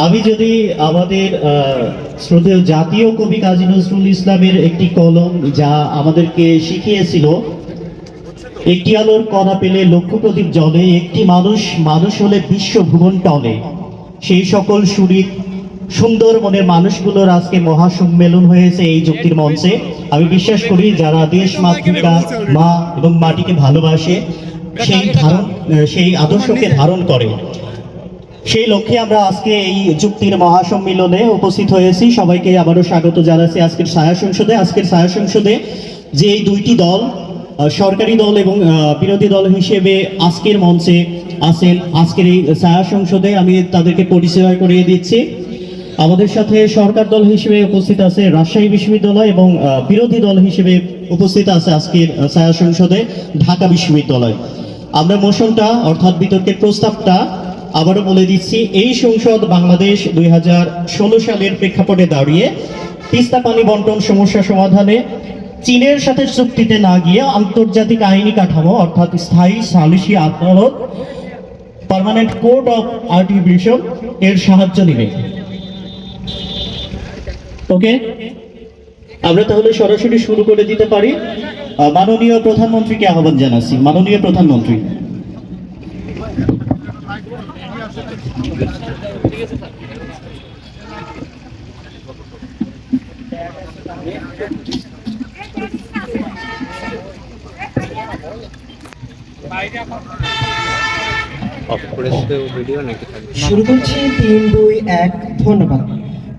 আমি যদি আমাদের শ্রদ্ধেয় জাতীয় কবি কাজী নজরুল ইসলামের একটি কলম যা আমাদেরকে শিখিয়েছিল, একটি আলোর কণা পেলে লক্ষ প্রদীপ জ্বলে, একটি মানুষ মানুষ হলে বিশ্ব ভুবন টলে, সেই সকল সুরিত সুন্দর মনের মানুষগুলোর আজকে মহাসম্মেলন হয়েছে এই যুক্তির মঞ্চে। আমি বিশ্বাস করি যারা দেশ মাতৃকা মা এবং মাটিকে ভালোবাসে, সেই আদর্শকে ধারণ করে, সেই লক্ষ্যে আমরা আজকে এই যুক্তির মহাসম্মেলনে উপস্থিত হয়েছি। সবাইকে আবারও স্বাগত জানাচ্ছি আজকের ছায়া সংসদে। আজকের ছায়া সংসদে যে এই দুইটি দল, সরকারি দল এবং বিরোধী দল হিসেবে আজকের মঞ্চে আছেন, আজকের এই ছায়া সংসদে আমি তাদেরকে পরিচয় করিয়ে দিচ্ছি। আমাদের সাথে সরকার দল হিসেবে উপস্থিত আছে রাজশাহী বিশ্ববিদ্যালয় এবং বিরোধী দল হিসেবে উপস্থিত আছে আজকের ছায়া সংসদে ঢাকা বিশ্ববিদ্যালয়। আমরা মোশনটা অর্থাৎ বিতর্কের প্রস্তাবটা আবারও বলে দিচ্ছি। এই সংসদ বাংলাদেশ 2016 সালের প্রেক্ষাপটে দাঁড়িয়ে তিস্তা পানি বন্টন সমস্যা সমাধানে চীনের সাথে চুক্তিতে না গিয়ে আন্তর্জাতিক আইনি কাঠামো অর্থাৎ স্থায়ী সালিসি আদালত পার্মানেন্ট কোর্ট অফ আর্বিট্রেশন এর সাহায্য নেবে। ওকে, আমরা তাহলে সরাসরি শুরু করে দিতে পারি। মাননীয় প্রধানমন্ত্রীকে আহ্বান জানাচ্ছি। মাননীয় প্রধানমন্ত্রী। শুরু করছি 3, 2, 1। ধন্যবাদ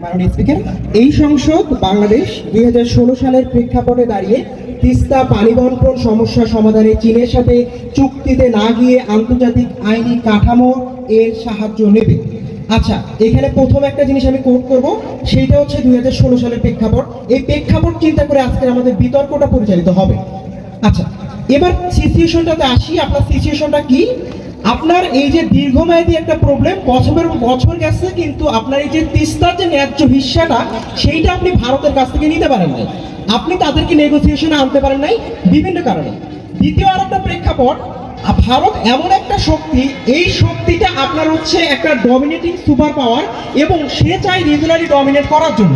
মাননীয় স্পিকার। এই সংসদ বাংলাদেশ 2016 সালের প্রেক্ষাপটে দাঁড়িয়ে তিস্তা পানি বন্টন সমস্যা সমাধানে চীনের সাথে চুক্তিতে না গিয়ে আন্তর্জাতিক আইনি কাঠামো এর সাহায্য নেবে। আচ্ছা, এখানে প্রথম একটা জিনিস আমি কোট করব, সেইটা হচ্ছে 2016 সালের প্রেক্ষাপট। এই প্রেক্ষাপট চিন্তা করে আজকের আমাদের বিতর্কটা পরিচালিত হবে। আচ্ছা, এবার সিচুয়েশনটাতে আসি। আপনার সিচুয়েশনটা কি? আপনার এই যে দীর্ঘমেয়াদী একটা প্রবলেম, বছরের বছর গেছে, কিন্তু আপনার এই যে তিস্তার যে ন্যায্য হিস্সাটা সেইটা আপনি ভারতের কাছ থেকে নিতে পারেন নাই, আপনি তাদেরকে নেগোসিয়েশনে আনতে পারেন নাই বিভিন্ন কারণে। দ্বিতীয় আর একটা প্রেক্ষাপট, ভারত এমন একটা শক্তি, এই শক্তিটা আপনার হচ্ছে একটা ডমিনেটিং সুপার পাওয়ার এবং সে চায় রিজনালি ডমিনেট করার জন্য,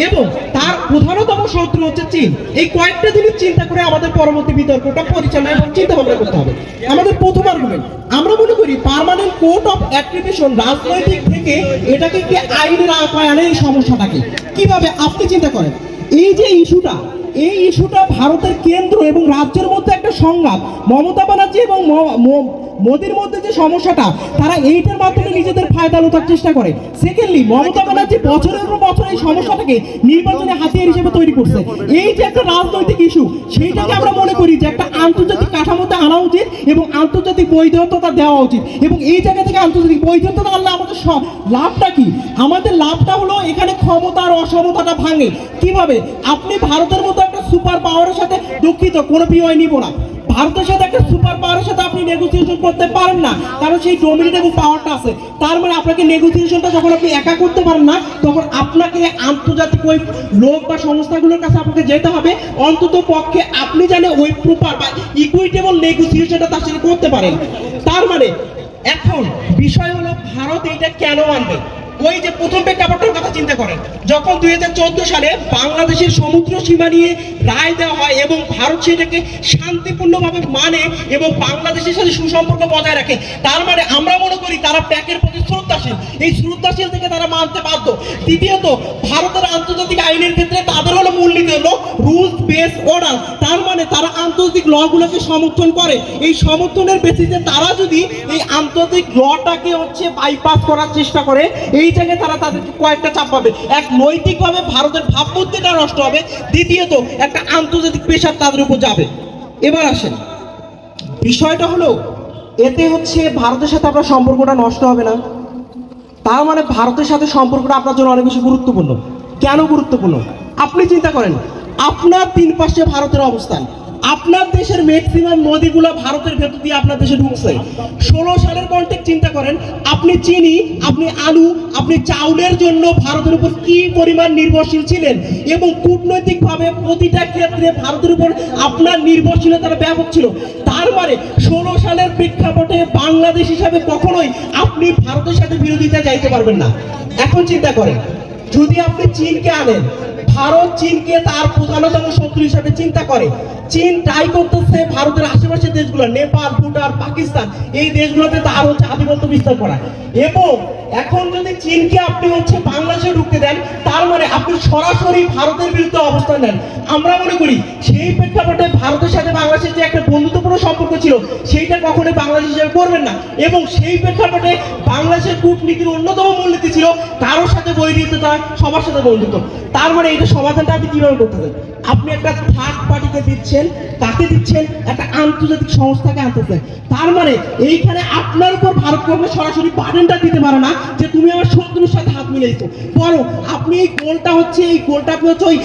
এবং তার প্রধানতম শত্রু হচ্ছে চীন। এই কয়েকটা জিনিস চিন্তা করে আমাদের পরবর্তী বিতর্কটা পরিচালনা এবং চিন্তা ভাবনা করতে হবে। আমাদের প্রথম আর্গুমেন্ট, আমরা মনে করি পার্মানেন্ট কোর্ট অফ আর্বিট্রেশন রাজনৈতিক থেকে এটাকে কি আইনের আওতায় আনে এই সমস্যাটাকে কিভাবে আপনি চিন্তা করেন। এই যে ইস্যুটা, এই ইস্যুটা ভারতের কেন্দ্র এবং রাজ্যের মধ্যে একটা সংঘাত, মমতা ব্যানার্জি এবং মোদির মধ্যে যে সমস্যাটা, তারা এইটার মাধ্যমে নিজেদের ফায়দা লোটার চেষ্টা করে। সেকেন্ডলি, মমতা ব্যানার্জি বছরের পর বছর এই সমস্যাটাকে নির্বাচনে হাতিয়ার হিসেবে তৈরি করছে। এই যে একটা রাজনৈতিক ইস্যু, সেইটাকে আমরা মনে করি যে একটা আন্তর্জাতিক কাঠামোতে আনা উচিত এবং আন্তর্জাতিক বৈধতা দেওয়া উচিত। এবং এই জায়গা থেকে আন্তর্জাতিক বৈধতা আনলে আমাদের লাভটা কি? আমাদের লাভটা হলো এখানে ক্ষমতা আর অসমতাটা ভাঙে। কিভাবে? আপনি ভারতের মতো একটা সুপার পাওয়ারের সাথে, দুঃখিত কোনো বিওয়াই নিব না, ভারতের সাথে একটা সুপার পাওয়ারের সাথে আপনি নেগোসিয়েশন করতে পারেন না, কারণ সেই ডমিনেট এবং পাওয়ারটা আছে। তার মানে আপনাকে নেগোসিয়েশনটা যখন আপনি একা করতে পারেন না, তখন আপনাকে আন্তর্জাতিক ওই লোক বা সংস্থাগুলোর কাছে আপনাকে যেতে হবে, অন্তত পক্ষে আপনি জানেন ওই প্রপার বা ইকুইটেবল নেগোসিয়েশনটা তার সাথে করতে পারেন। তার মানে এখন বিষয় হলো ভারত এইটা কেন মানবে। ওই যে প্রথম প্রেক্ষাপটের কথা চিন্তা করেন, যখন 2014 সালে বাংলাদেশের সমুদ্র সীমা নিয়ে রায় দেওয়া হয় এবং ভারত সেটাকে শান্তিপূর্ণভাবে মানে এবং বাংলাদেশের সাথে সুসম্পর্ক বজায় রাখে, তার মানে আমরা মনে করি তারা প্যাকের প্রতি শ্রদ্ধাশীল, এই শ্রদ্ধাশীল থেকে তারা মানতে বাধ্য। দ্বিতীয়ত, ভারতের আন্তর্জাতিক আইনের ক্ষেত্রে তাদের হলো মূলনীতি হলো রুলস বেস অর্ডার, তার মানে তারা আন্তর্জাতিক লগুলোকে সমর্থন করে। এই সমর্থনের বেসিসে তারা যদি এই আন্তর্জাতিক লটাকে হচ্ছে বাইপাস করার চেষ্টা করে, এই জায়গায় তারা তাদেরকে কয়েকটা চাপ পাবে। এক, নৈতিকভাবে ভারতের ভাবমূর্তিটা নষ্ট হবে। দ্বিতীয়ত, একটা আন্তর্জাতিক প্রেশার তাদের উপর যাবে। এবার আসেন, বিষয়টা হলো এতে হচ্ছে ভারতের সাথে আপনার সম্পর্কটা নষ্ট হবে না, তার মানে ভারতের সাথে সম্পর্কটা আপনার জন্য অনেক বেশি গুরুত্বপূর্ণ। কেন গুরুত্বপূর্ণ? আপনি চিন্তা করেন, আপনার 3 পাশে ভারতের অবস্থান, আপনার দেশের ম্যাক্সিমাম নদীগুলো ভারতের ভেতর দিয়ে আপনার দেশে ঢুকছে। 16 সালের কন্টেক্সট চিন্তা করেন, আপনি চিনি, আপনি আলু, আপনি চাউলের জন্য ভারতের উপর কি পরিমাণ নির্ভরশীল ছিলেন, এবং কূটনৈতিকভাবে প্রতিটা ক্ষেত্রে ভারতের উপর আপনার নির্ভরশীলতাটা ব্যাপক ছিল। তার মানে 16 সালের প্রেক্ষাপটে বাংলাদেশ হিসাবে কখনোই আপনি ভারতের সাথে বিরোধিতা যাইতে পারবেন না। এখন চিন্তা করেন, যদি আপনি চীনকে আনেন, ভারত চীনকে তার প্রধানতম শত্রু হিসাবে চিন্তা করে। চীন ট্রাই করতেছে ভারতের আশেপাশের দেশগুলো, নেপাল, ভুটান, পাকিস্তান, এই দেশগুলোতে তার আধিপত্য বিস্তার করা। এবং এখন যদি চীনকে আপনি বাংলাদেশে ঢুকতে দেন, তার মানে আপনি সরাসরি ভারতের বিরুদ্ধে অবস্থান নেন। আমরা মনে করি সেই প্রেক্ষাপটে ভারতের সাথে বাংলাদেশের যে একটা বন্ধুত্বপূর্ণ সম্পর্ক ছিল, সেইটা কখনোই বাংলাদেশ হিসেবে করবেন না। এবং সেই প্রেক্ষাপটে বাংলাদেশের কূটনীতির অন্যতম মূলনীতি ছিল কারোর সাথে বৈরিতা, সবার সাথে বন্ধুত্ব। তার মানে এটা সমাধানটা আপনি কিভাবে করতেছেন? আপনি একটা থার্ড পার্টিকে দিচ্ছেন, কাকে দিচ্ছেন? একটা আন্তর্জাতিক সংস্থাকে আনতেছেন। তার মানে এইখানে আপনার উপর ভারত কখনো সরাসরি বার্ডেনটা দিতে পারে না যে তুমি আমার শত্রুর সাথে হাত মিলাইছো, বরং আপনি এই গোলটা আপনি ওই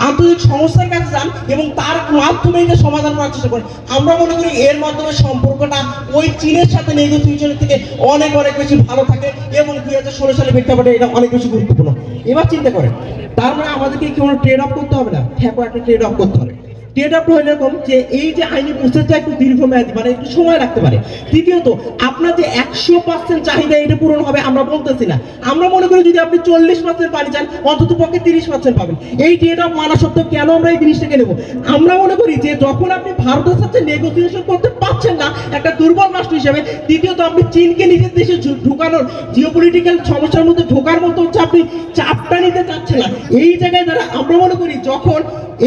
আন্তর্জাতিক সংস্থার কাছে যান এবং তার মাধ্যমে এটা সমাধান করার চেষ্টা করেন। আমরা মনে করি এর মাধ্যমে সম্পর্কটা ওই চীনের সাথে নেগোসিয়েশনের থেকে অনেক অনেক বেশি ভালো থাকে এবং 2016 সালের প্রেক্ষাপটে এটা অনেক বেশি গুরুত্বপূর্ণ। এবার চিন্তা করেন, তার মানে আমাদেরকে কোনো ট্রেড অফ করতে হবে না, হ্যাঁ একটা ট্রেড অফ করতে হবে। ট্রেড অফ হলো এরকম যে এই যে আইনি প্রসেসটা একটু দীর্ঘমেয়াদী, মানে একটু সময় লাগতে পারে। দ্বিতীয়ত, আপনার যে 100% চাহিদা এটা পূরণ হবে আমরা বলতেছি না। আমরা মনে করি যদি আপনি 40% পানি চান, অন্তত পক্ষে 30% পাবেন। এই ট্রেড অফ মানা সত্ত্বেও কেন আমরা এই জিনিসটাকে নেব? আমরা মনে করি যে যখন আপনি ভারতের সাথে নেগোসিয়েশন করতে পারছেন না একটা দুর্বল রাষ্ট্র হিসেবে, দ্বিতীয়ত আপনি চীনকে নিজের দেশে ঢুকানোর জিওপলিটিক্যাল সমস্যার মধ্যে ঢোকার মতো আপনি চাপটা নিতে চাচ্ছেন না। এই জায়গায় দ্বারা আমরা মনে করি যখন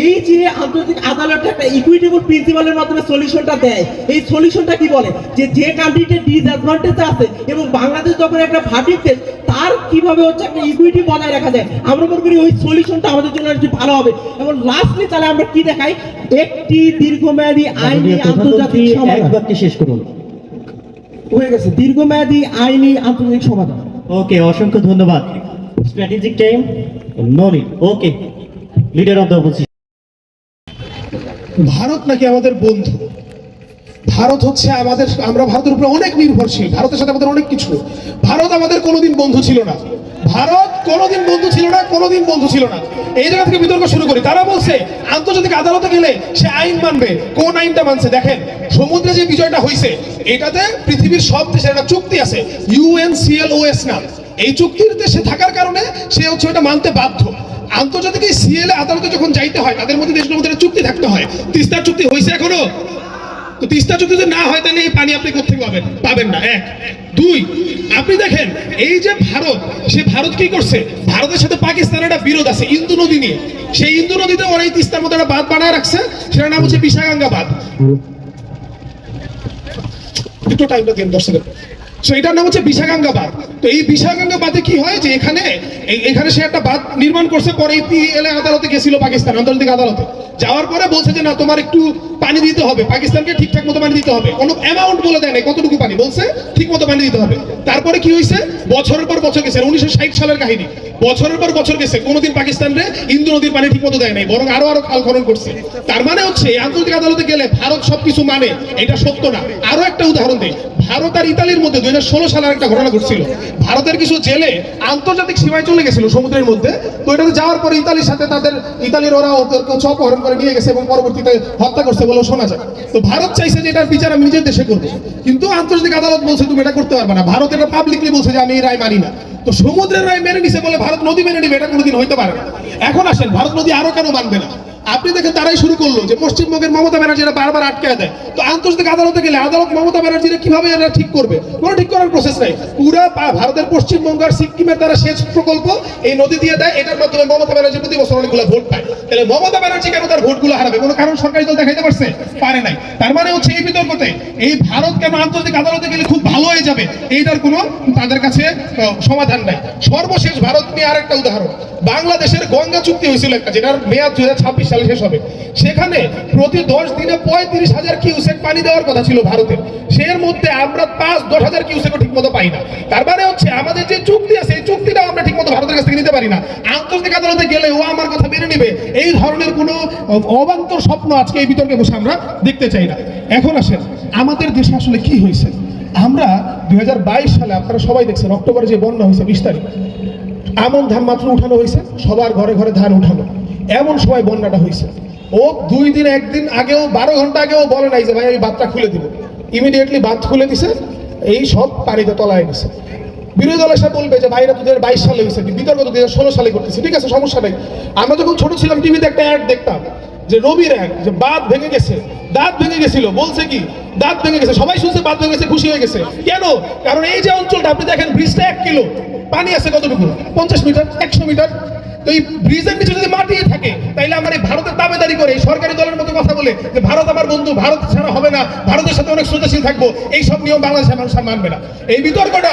এই যে আন্তর্জাতিক আদালত একটা ইকুইটেবল প্রিন্সিপালের মাধ্যমে সলিউশনটা দেয়, এই সলিউশনটা কি বলে যে কান্ট্রিতে ডিসঅ্যাডভান্টেজ আছে এবং বাংলাদেশ যখন একটা ভাটিক দেশ, তার কিভাবে একটা ইকুইটি বজায় রাখা যায়। আমরা মনে করি ওই সলিউশনটা আমাদের জন্য একটু ভালো হবে। এবং লাস্টলি তাহলে আমরা কি দেখাই? একটি দীর্ঘমেয়াদী আইনি আন্তর্জাতিক সমাধান। শেষ করুন। হয়ে গেছে, দীর্ঘমেয়াদী আইনি আন্তর্জাতিক সমাধান। ওকে, অসংখ্য ধন্যবাদ। Strategic time no need. Okay, leader of the opposition. Bharat নাকি আমাদের বন্ধু? ভারত হচ্ছে আমরা ভারতের উপরে অনেক নির্ভরশীল, ভারতের সাথে আমাদের অনেক কিছু। ভারত আমাদের কোনোদিন বন্ধু ছিল না, ভারত কোনোদিন বন্ধু ছিল না, কোনোদিন বন্ধু ছিল না। এই জায়গা থেকে বিতর্ক শুরু করি। তারা বলছে আন্তর্জাতিক আদালতে গেলে সে আইন মানবে। কোন আইনটা মানছে? দেখেন, সমুদ্রে যে বিজয়টা হয়েছে, এটাতে পৃথিবীর সব দেশের একটা চুক্তি আছে, UNCLOS নাম। এই চুক্তির দেশে থাকার কারণে সে ওটা মানতে বাধ্য। আন্তর্জাতিক CLA আদালতে যখন যাইতে হয়, তাদের মধ্যে দেশগুলোর মধ্যে চুক্তি থাকতে হয়। তিস্তার চুক্তি হয়েছে এখনো? তো তিস্তা চুক্তি যদি না হয়, তাহলে এই পানি আপনি কোথেকে পাবেন না। এক। দুই, আপনি দেখেন এই যে ভারত, সে ভারত কি করছে? ভারতের সাথে পাকিস্তানের একটা বিরোধ আছে ইন্দু নদী নিয়ে। সেই ইন্দু নদীতে ওরা এই তিস্তার মধ্যে একটা বাঁধ বানায় রাখছে, সেটার নাম হচ্ছে বিশাগঙ্গা বাঁধ। একটু টাইমটা দিন, দর্শকের। এটার নাম হচ্ছে বিশাগঙ্গা বাঁধ। তো এই বিশাগঙ্গা বাঁধে কি হয় যে এখানে সে একটা বাঁধ নির্মাণ করছে। পরে PLA আদালতে গেছিল, পাকিস্তান আন্তর্জাতিক আদালতে যাওয়ার পরে বলছে যে না, তোমার একটু পানি দিতে হবে, পাকিস্তানকে ঠিকঠাক মতো পানি দিতে হবে। কোনো অ্যামাউন্ট বলে দেয় না কতটুকু পানি, বলছে ঠিক মতো পানি দিতে হবে। তারপরে কি হয়েছে? বছরের পর বছর গেছে, 1960 সালের কাহিনী। বছরের পর বছর গেছে, কোনোদিন পাকিস্তানরে ইন্দু নদীর পানি ঠিক মতো দেয় নাই, বরং আরো খাল খনন করছে। তার মানে হচ্ছে আন্তর্জাতিক আদালতে গেলে ভারত সবকিছু মানে, এটা সত্য না। আরো একটা উদাহরণ দিই, ভারত আর ইতালির মধ্যে 2016 সালে একটা ঘটনা ঘটছিল। ভারতের কিছু জেলে আন্তর্জাতিক সীমায় চলে গেছিল সমুদ্রের মধ্যে। তো এটাতে যাওয়ার পরে ইতালির সাথে ইতালির ওরা ওদেরকে অপহরণ করে নিয়ে গেছে এবং পরবর্তীতে হত্যা করছে বলেও শোনা যায়। তো ভারত চাইছে যে এটার বিচার আমি নিজের দেশে করবো, কিন্তু আন্তর্জাতিক আদালত বলছে তুমি এটা করতে পারবে না। ভারত এটা পাবলিকলি বলছে যে আমি এই রায় মানি না। তো সমুদ্রের রায় মেনে নিছে বলে ভারত নদী মেনে নিবে, এটা কোনোদিন হইতে পারে না। এখন আসেন, ভারত নদী আরো কেন মানবে না? আপনি দেখেন তারাই শুরু করলো যে পশ্চিমবঙ্গের মমতা ব্যানার্জিরা বারবার আটকে দেয়। তো আন্তর্জাতিক আদালতে গেলে আদালত মমতা ব্যানার্জিরা কিভাবে এটা ঠিক করবে? কোনো ঠিক করার প্রসেস নাই। পুরো ভারতের পশ্চিমবঙ্গ আর সিকিমের দ্বারা সেচ প্রকল্প এই নদী দিয়ে দেয়, এটার মাধ্যমে মমতা ব্যানার্জি প্রতি বছর অনেকগুলো ভোট পায়। তাহলে মমতা ব্যানার্জি কেন তার ভোটগুলো হারাবে? কোনো কারণ সরকারি দল দেখাইতে পারছে? পারে নাই। তার মানে হচ্ছে এই বিতর্কতে এই ভারত কেন আন্তর্জাতিক আদালতে গেলে খুব ভালো হয়ে যাবে, এইটার কোনো তাদের কাছে সমাধান নাই। সর্বশেষ ভারত নিয়ে আরেকটা উদাহরণ, বাংলাদেশের গঙ্গা চুক্তি হয়েছিল একটা, যেটার মেয়াদ 2026 সালে শেষ হবে। সেখানে প্রতি 10 দিনে 35,000 কিউসেক পানি দেওয়ার কথা ছিল ভারতের। এর মধ্যে আমরা 5-10 হাজার কিউসেকও ঠিক মতো পাই না। তার মানে হচ্ছে আমাদের যে চুক্তি আছে, এই চুক্তিটাও আমরা ঠিক মতো ভারতের কাছ থেকে নিতে পারি না। আন্তর্জাতিক আদালতে গেলে ও আমার কথা মেনে নিবে, এই ধরনের কোনো অবান্তর স্বপ্ন আজকে এই বিতর্কে বসে আমরা দেখতে চাই না। এখন আসেন, আমাদের দেশে আসলে কি হয়েছে? আমরা 2022 সালে, আপনারা সবাই দেখছেন, অক্টোবরে যে বন্যা হয়েছে 20 তারিখ, আমন ধান মাত্র উঠানো হয়েছে, সবার ঘরে ঘরে ধান উঠানো, এমন সময় বন্যাটা হয়েছে। ও 2 দিন 1 দিন আগেও 12 ঘন্টা আগেও বলে নাই যে ভাই আমি বাঁধটা খুলে দিব। ইমিডিয়েটলি বাঁধ খুলে দিছে, এই সব পানিতে তলায় গেছে। বিরোধী দল এসে বলবে যে ভাইরা 2022 সালে হয়েছে, বিতর্ক তো 2016 সালে করতেছে, ঠিক আছে সমস্যা নেই। আমরা যখন ছোট ছিলাম টিভিতে একটা অ্যাড দেখতাম যে রবির অ্যাড, যে বাঁধ ভেঙে গেছে, দাঁত ভেঙে গেছিল, বলছে কি দাঁত ভেঙে গেছে, সবাই শুনছে বাঁধ ভেঙে গেছে, খুশি হয়ে গেছে। কেন? কারণ এই যে অঞ্চলটা আপনি দেখেন, ব্রিজটা 1 কিলো, পানি আছে কতটুকু, 50 মিটার, 100 মিটার। তো এই ব্রিজের নিচে যদি মাটি থাকে, তাইলে আমার এই ভারতের দাবেদারি করে এই সরকারি দলের মতো কথা বলে যে ভারত আমার বন্ধু, ভারত ছাড়া হবে না, ভারতের সাথে অনেক শ্রদ্ধাশীল থাকবো, এই সব নিয়ম বাংলাদেশের মানুষ আর মানবে না। এই বিতর্কটা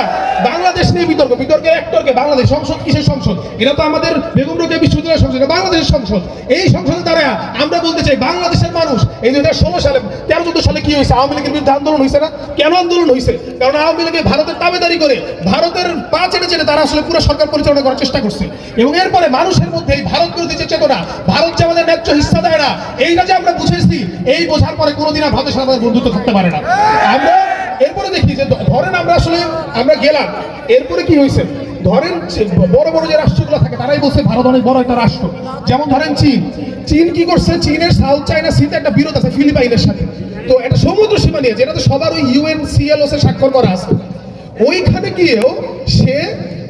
বাংলাদেশ নিয়ে বিতর্ক, বিতর্কের একটরকে বাংলাদেশ সংসদ কিসের সংসদ? এটা তো আমাদের বেগম রোকেয়া বিশ্ববিদ্যালয়ের সংসদ, এটা বাংলাদেশের সংসদ। এই সংসদের দ্বারা আমরা বলতে চাই বাংলাদেশের মানুষ এই 2016 সালে 13-14 সালে কি হয়েছে, আওয়ামী লীগের বিরুদ্ধে আন্দোলন হয়েছে না? কেন আন্দোলন হয়েছে? কারণ আওয়ামী লীগে ভারতের দাবেদারি করে, ভারতের পা চেটে চেটে তারা আসলে পুরো সরকার পরিচালনা করার চেষ্টা করছে। এবং এরপরে মানুষের মধ্যে এই ভারত বিরোধী যে চেতনা, ভারত যে আমাদের ন্যায্য হিস্সা দেয় না, এইটা যে আমরা বুঝেছি, এই বোঝার পরে কোনোদিন আর ভারতের সাথে আমাদের বন্ধুত্ব থাকতে পারে না। আমরা এরপরে দেখি যে ধরেন আমরা গেলাম, এরপরে কি হয়েছে, ধরেন বড় বড় যে রাষ্ট্রগুলো থাকে তারাই বলছে ভারত অনেক বড় একটা রাষ্ট্র। যেমন ধরেন চীন কি করছে, চীনের সাউথ চায়না সিতে একটা বিরোধ আছে ফিলিপাইনের সাথে, তো একটা সমুদ্র সীমা নিয়ে, যেটা তো সবার ওই UNCLOS এ স্বাক্ষর করা আছে, ওইখানে গিয়েও সে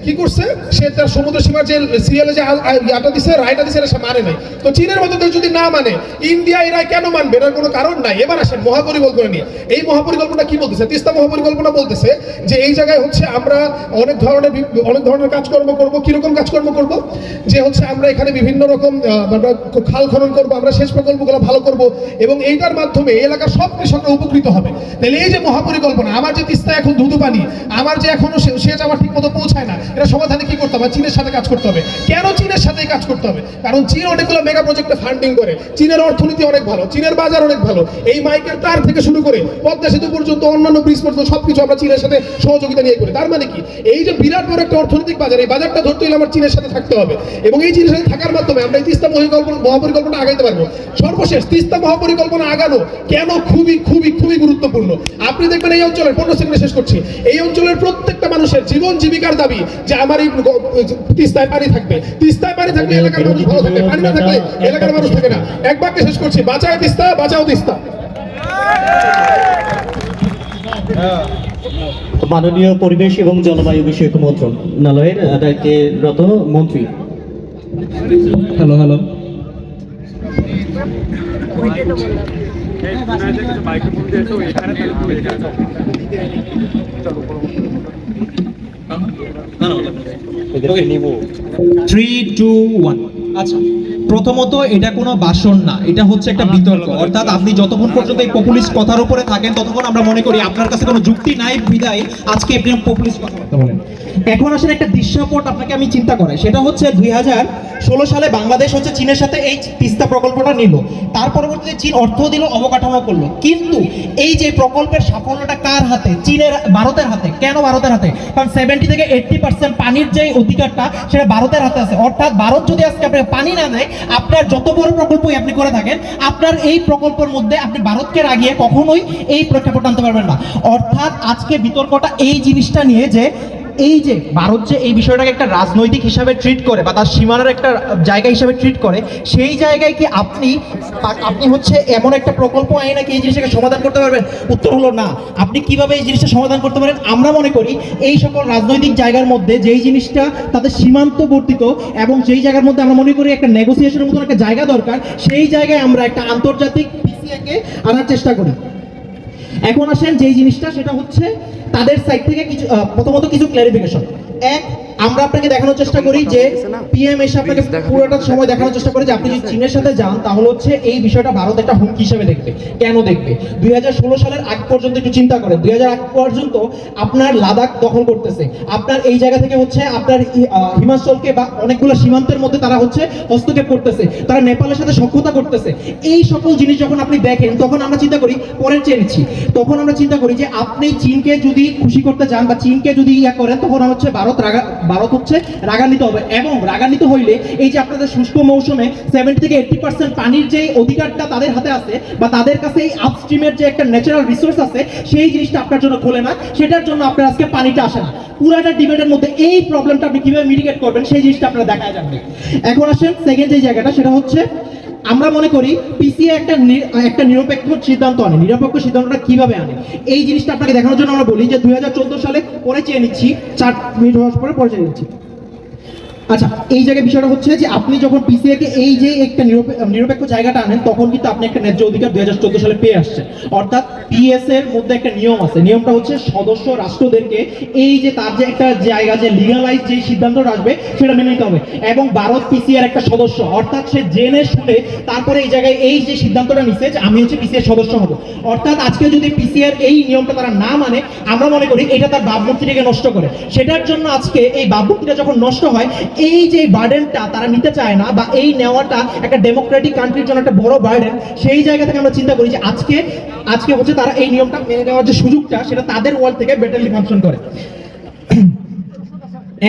কি করছে, সে তার সমুদ্র সীমার যে সিএলএ যে ইয়াটা দিছে, রায়টা দিছে, সে মানে নাই। তো চীনের মতো দেশ যদি না মানে, ইন্ডিয়া এই রায় কেন মানবে? এটার কোনো কারণ নাই। এবার আসেন মহাপরিকল্পনা নিয়ে। এই মহাপরিকল্পনা কি বলতেছে? তিস্তা মহাপরিকল্পনা বলতেছে যে এই জায়গায় হচ্ছে আমরা অনেক ধরনের কাজকর্ম করব। কিরকম কাজকর্ম করব? যে হচ্ছে আমরা এখানে বিভিন্ন রকম আমরা খাল খনন করব, আমরা সেচ প্রকল্পগুলো ভালো করব, এবং এইটার মাধ্যমে এই এলাকার সব কৃষকরা উপকৃত হবে। তাহলে এই যে মহাপরিকল্পনা, আমার যে তিস্তা এখন ধুধু পানি, আমার যে এখনো সেচ আমার ঠিক মতো পৌঁছায় না, এটা সমাধানে কি করতে হবে? চীনের সাথে কাজ করতে হবে। কেন চীনের সাথে কাজ করতে হবে? কারণ চীন অনেকগুলো মেগা প্রজেক্টে ফান্ডিং করে, চীনের অর্থনীতি অনেক ভালো, চীনের বাজার অনেক ভালো। এই মাইকের তার থেকে শুরু করে পদ্মা সেতু পর্যন্ত, অন্যান্য ব্রিজ পর্যন্ত সবকিছু আমরা চীনের সাথে সহযোগিতা নিয়ে করি। তার মানে কি, এই যে বিরাট বড় একটা অর্থনৈতিক বাজার, এই বাজারটা ধরতে হলে আমার চীনের সাথে থাকতে হবে, এবং এই চীনের সাথে থাকার মাধ্যমে আমরা এই তিস্তা মহাপরিকল্পনা আগাইতে পারবো। সর্বশেষ তিস্তা মহাপরিকল্পনা আগানো কেন খুবই খুবই খুবই গুরুত্বপূর্ণ। আপনি দেখবেন এই অঞ্চলের 15 সেকেন্ডে শেষ করছি, এই অঞ্চলের প্রত্যেকটা মানুষের জীবন জীবিকার দাবি যে আমার এই তিস্তায় পানি থাকবে, তিস্তায় পানি থাকলে এলাকার মানুষ ভালো থাকবে, পানি না থাকলে এলাকার মানুষ থাকে না। এক বাক্যে শেষ করছি, বাঁচাও তিস্তা, বাঁচাও তিস্তা। মাননীয় পরিবেশ এবং জলবায়ু বিষয়ক মন্ত্রণালয়ের দায়িত্বরত মন্ত্রী। Hello hello three two one. আচ্ছা, প্রথমত এটা কোনো ভাষণ না, এটা হচ্ছে একটা বিতর্ক। অর্থাৎ আপনি যতক্ষণ পর্যন্ত এই পপুলিস্ট কথার উপরে থাকেন ততক্ষণ আমরা মনে করি আপনার কাছে কোনো যুক্তি নাই, বিদায় আজকে আপনি পপুলিস্ট কথা বলেন। এখন আসলে একটা দৃশ্যপট আপনাকে আমি চিন্তা করাই, সেটা হচ্ছে 2016 সালে বাংলাদেশ হচ্ছে চীনের সাথে এই তিস্তা প্রকল্পটা নিল, তার পরবর্তীতে চীন অর্থ দিল, অবকাঠামো করলো, কিন্তু এই যে প্রকল্পের সাফল্যটা কার হাতে? চীনের, ভারতের হাতে। কেন ভারতের হাতে? কারণ 70 থেকে 80% পানির যে অধিকারটা সেটা ভারতের হাতে আছে। অর্থাৎ ভারত যদি আজকে আপনাকে পানি না দেয়, আপনার যত বড় প্রকল্পই আপনি করে থাকেন, আপনার এই প্রকল্পের মধ্যে আপনি ভারতকে রাগিয়ে কখনোই এই প্রেক্ষাপট আনতে পারবেন না। অর্থাৎ আজকে বিতর্কটা এই জিনিসটা নিয়ে যে এই যে ভারত যে এই বিষয়টাকে একটা রাজনৈতিক হিসাবে ট্রিট করে বা তার সীমানার একটা জায়গা হিসাবে ট্রিট করে, সেই জায়গায় কি আপনি হচ্ছে এমন একটা প্রকল্প আইনে নাকি এই জিনিসটাকে সমাধান করতে পারবেন? উত্তর হলো না। আপনি কিভাবে এই জিনিসটা সমাধান করতে পারেন? আমরা মনে করি এই সকল রাজনৈতিক জায়গার মধ্যে যেই জিনিসটা তাদের সীমান্তবর্তিত এবং যেই জায়গার মধ্যে আমরা মনে করি একটা নেগোসিয়েশনের মতন একটা জায়গা দরকার, সেই জায়গায় আমরা একটা আন্তর্জাতিক পিসিএকে আনার চেষ্টা করি। এখন আসেন যেই জিনিসটা, সেটা হচ্ছে তাদের সাইড থেকে কিছু প্রথমত কিছু ক্লারিফিকেশন। এক, আমরা আপনাকে দেখানোর চেষ্টা করি যে পিএম এসে আপনাকে পুরোটা সময় দেখানোর চেষ্টা করে যে আপনি যদি চীনের সাথে যান তাহলে হচ্ছে এই বিষয়টা ভারত একটা হুমকি হিসেবে দেখবে। কেন দেখবে? 2016 সালের আগ পর্যন্ত একটু চিন্তা করেন, 2000 আগ পর্যন্ত আপনার লাদাখ দখল করতেছে, আপনার এই জায়গা থেকে হচ্ছে আপনার হিমাচলকে বা অনেকগুলো সীমান্তের মধ্যে তারা হচ্ছে হস্তক্ষেপ করতেছে, তারা নেপালের সাথে সখ্যতা করতেছে। এই সকল জিনিস যখন আপনি দেখেন তখন আমরা চিন্তা করি, পরের চেয়ে নিচ্ছি, তখন আমরা চিন্তা করি যে আপনি চীনকে যদি খুশি করতে চান বা চীনকে যদি ইয়া করেন, তখন হচ্ছে ভারত হচ্ছে রাগান্বিত হবে। এবং রাগান্বিত হইলে এই যে আপনাদের শুষ্ক মৌসুমে 70 থেকে 80% পানির যে অধিকারটা তাদের হাতে আছে বা তাদের কাছে এই আপস্ট্রিমের যে একটা ন্যাচারাল রিসোর্স আছে, সেই জিনিসটা আপনার জন্য খোলে না, সেটার জন্য আপনার আজকে পানিটা আসে না। পুরাটা ডিবেটের মধ্যে এই প্রবলেমটা আপনি কিভাবে মিটিগেট করবেন সেই জিনিসটা আপনারা দেখা যাবে। এখন আসেন সেকেন্ড যে জায়গাটা, সেটা হচ্ছে আমরা মনে করি পিসিএ একটা নিরপেক্ষ সিদ্ধান্ত আনে। নিরপেক্ষ সিদ্ধান্তটা কিভাবে আনে এই জিনিসটা আপনাকে দেখানোর জন্য আমরা বলি যে 2014 সালে পরে চেয়ে নিচ্ছি, 4 মিনিট হওয়ার পরে চেয়ে নিচ্ছি। আচ্ছা, এই জায়গায় বিষয়টা হচ্ছে যে আপনি যখন পিসিএ কে এই যে একটা নিরপেক্ষ জায়গাটা আনেন, তখন কিন্তু আপনি একটা ন্যায্য অধিকার 2014 সালে পেয়ে আসছেন। অর্থাৎ পিএস এর মধ্যে একটা নিয়ম আছে, নিয়মটা হচ্ছে সদস্য রাষ্ট্রদেরকে এই যে তার যে একটা জায়গা যে লিগালাইজ যে সিদ্ধান্তটা আসবে সেটা মেনে নিতে হবে। এবং ভারত পিসিএ এর একটা সদস্য, অর্থাৎ সে জেনে শুনে তারপরে এই জায়গায় এই যে সিদ্ধান্তটা নিচ্ছে যে আমি হচ্ছে পিসিএ সদস্য হব। অর্থাৎ আজকে যদি পিসিএ এর এই নিয়মটা তারা না মানে, আমরা মনে করি এটা তার ভাবমূর্তিটাকে নষ্ট করে। সেটার জন্য আজকে এই ভাবমূর্তিটা যখন নষ্ট হয়, এই যে বার্ডেনটা তারা নিতে চায় না, বা এই নেওয়াটা একটা ডেমোক্রেটিক কান্ট্রির জন্য একটা বড় বার্ডেন, সেই জায়গা থেকে আমরা চিন্তা করি যে আজকে হচ্ছে তারা এই নিয়মটা মেনে নেওয়ার যে সুযোগটা সেটা তাদের ওয়ার্ল্ড থেকে বেটারলি ফাংশন করে।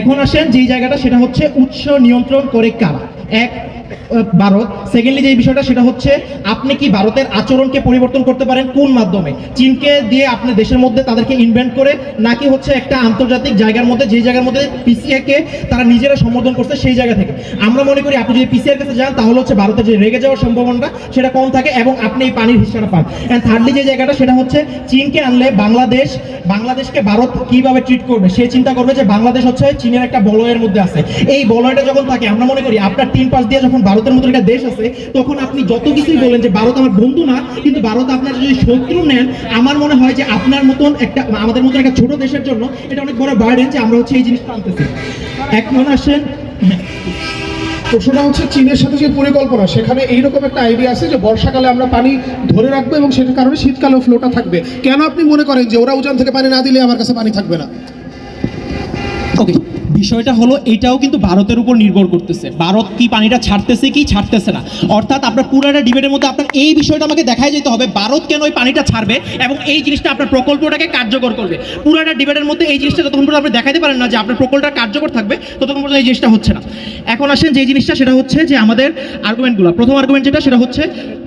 এখন আসেন যেই জায়গাটা, সেটা হচ্ছে উৎস নিয়ন্ত্রণ করে কারা। এক, ভারত। সেকেন্ডলি যে বিষয়টা সেটা হচ্ছে আপনি কি ভারতের আচরণকে পরিবর্তন করতে পারেন কোন মাধ্যমে? চীনকে দিয়ে আপনি দেশের মধ্যে তাদেরকে ইনভেন্ট করে, নাকি হচ্ছে একটা আন্তর্জাতিক জায়গার মধ্যে, যে জায়গার মধ্যে পিসিএ কে তারা নিজেরা সম্বোধন করছে সেই জায়গা থেকে? আমরা মনে করি আপনি যদি পিসিএর কাছে যান তাহলে হচ্ছে ভারতের যে রেগে যাওয়ার সম্ভাবনাটা সেটা কম থাকে এবং আপনি এই পানির হিস্সাটা পান। এন্ড থার্ডলি যে জায়গাটা সেটা হচ্ছে চীনকে আনলে বাংলাদেশকে ভারত কিভাবে ট্রিট করবে, সে চিন্তা করবে যে বাংলাদেশ হচ্ছে চীনের একটা বলয়ের মধ্যে আছে। এই বলয়টা যখন থাকে, আমরা মনে করি আপনার 3 পাশ দিয়ে যখন ভারতের মতো একটা দেশ আছে, তখন আপনি যত কিছুই বলেন যে ভারত আমার বন্ধু না, কিন্তু ভারত আপনার যদি শত্রু নেন, আমার মনে হয় যে আপনার মতন আমাদের মতন একটা ছোট দেশের জন্য এটা অনেক বড় বার্ডেন যে আমরা হচ্ছে এই জিনিসটা আনতেছি। এখন আসেন, প্রশ্নটা হচ্ছে চীনের সাথে যে পরিকল্পনা, সেখানে এইরকম একটা আইডিয়া আছে যে বর্ষাকালে আমরা পানি ধরে রাখবো এবং সেটার কারণে শীতকালেও ফ্লোটা থাকবে। কেন আপনি মনে করেন যে ওরা উজান থেকে পানি না দিলে আমার কাছে পানি থাকবে না? ওকে, বিষয়টা হলো এটাও কিন্তু ভারতের উপর নির্ভর করতেছে, ভারত কি পানিটা ছাড়তেছে কি ছাড়তেছে না। অর্থাৎ আপনার পুরাটা ডিবেটের মধ্যে আপনার এই বিষয়টা আমাকে দেখাই যেতে হবে, ভারত কেন ওই পানিটা ছাড়বে এবং এই জিনিসটা আপনার প্রকল্পটাকে কার্যকর করবে। পুরাটা ডিবেটের মধ্যে এই জিনিসটা যতক্ষণ পর্যন্ত আপনি দেখাইতে পারেন না যে আপনার প্রকল্পটা কার্যকর থাকবে, ততক্ষণ পর্যন্ত এই জিনিসটা হচ্ছে না। এখন আসেন যে জিনিসটা, সেটা হচ্ছে যে আমাদের আর্গুমেন্টগুলো। প্রথম আর্গুমেন্ট যেটা, সেটা হচ্ছে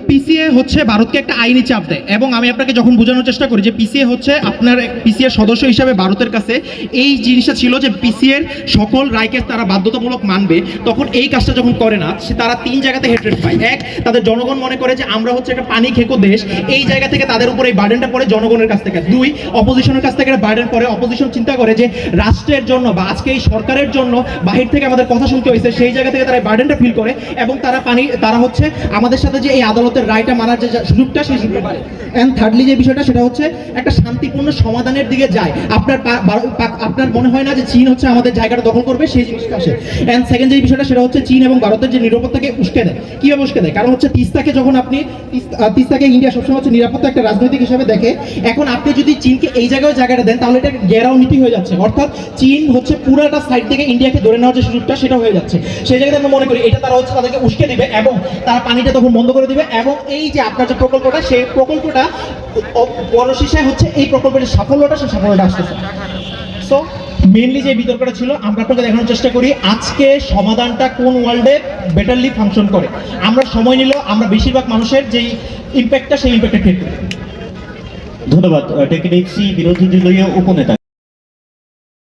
পিসিএ হচ্ছে ভারতকে একটা আইনি চাপ দেয়, এবং আমি আপনাকে যখন বোঝানোর চেষ্টা করি যে পিসিএ হচ্ছে আপনার পিসিএর সদস্য হিসাবে ভারতের কাছে এই জিনিসটা ছিল যে পিসিএর সকল রায়কে তারা বাধ্যতামূলক মানবে, তখন এই কাজটা যখন করে না, তারা 3 জায়গাতে হেট্রেট পায়। এক, তাদের জনগণ মনে করে যে আমরা হচ্ছে একটা পানি খেকো দেশ, এই জায়গা থেকে তাদের উপর এই বার্ডেনটা পড়ে জনগণের কাছ থেকে। 2, অপোজিশনের কাছ থেকে বার্ডেন পড়ে, অপোজিশন চিন্তা করে যে রাষ্ট্রের জন্য বা আজকে এই সরকারের জন্য বাহির থেকে আমাদের কথা শুনতে হয়েছে, সেই জায়গা থেকে তারা বার্ডেনটা ফিল করে এবং তারা হচ্ছে আমাদের সাথে যে এই আদালতের রায়টা মানার যে সুযোগটা, সেই সুযোগটা পায়। এন্ড থার্ডলি যে বিষয়টা, সেটা হচ্ছে একটা শান্তিপূর্ণ সমাধানের দিকে যায়। আপনার মনে হয় না যে চীন হচ্ছে আমাদের জায়গাটা দখল করবে, সেই জিনিসটা আসে। এন্ড সেকেন্ড যে বিষয়টা, সেটা হচ্ছে চীন এবং ভারতের যে নিরাপত্তাকে উস্কে দেয়। কিভাবে উস্কে দেয়? কারণ হচ্ছে তিস্তাকে যখন আপনি তিস্তাকে ইন্ডিয়া সবসময় হচ্ছে নিরাপত্তা একটা রাজনৈতিক হিসাবে দেখে। এখন আপনি যদি চীনকে এই জায়গাটা দেন, তাহলে এটা ঘেরাও নীতি হয়ে যাচ্ছে। অর্থাৎ চীন হচ্ছে পুরাটা সাইড থেকে ইন্ডিয়াকে ধরে নেওয়ার যে সুযোগটা, সেটা হয়ে যাচ্ছে। সেই জায়গাতে আমরা মনে করি এটা তারা হচ্ছে তাদেরকে উস্কে দিবে এবং তারা পানিটা তখন বন্ধ করে দিবে, এবং এই যে আপনার যে প্রকল্পটা, সেই প্রকল্পটা পরশেষে হচ্ছে এই প্রকল্পের সাফল্যটা, সেই সাফল্যটা আসতেছে। সো মেইনলি যে বিতর্কটা ছিল, আমরা আপনাকে দেখানোর চেষ্টা করি আজকে সমাধানটা কোন ওয়ার্ল্ডে বেটারলি ফাংশন করে। আমরা সময় নিল, আমরা বেশিরভাগ মানুষের যেই ইম্প্যাক্টটা, সেই ইম্প্যাক্টটা ঠিক করি। ধন্যবাদ টেকনিক্সি বিরোধী দলীয় উপনেতা।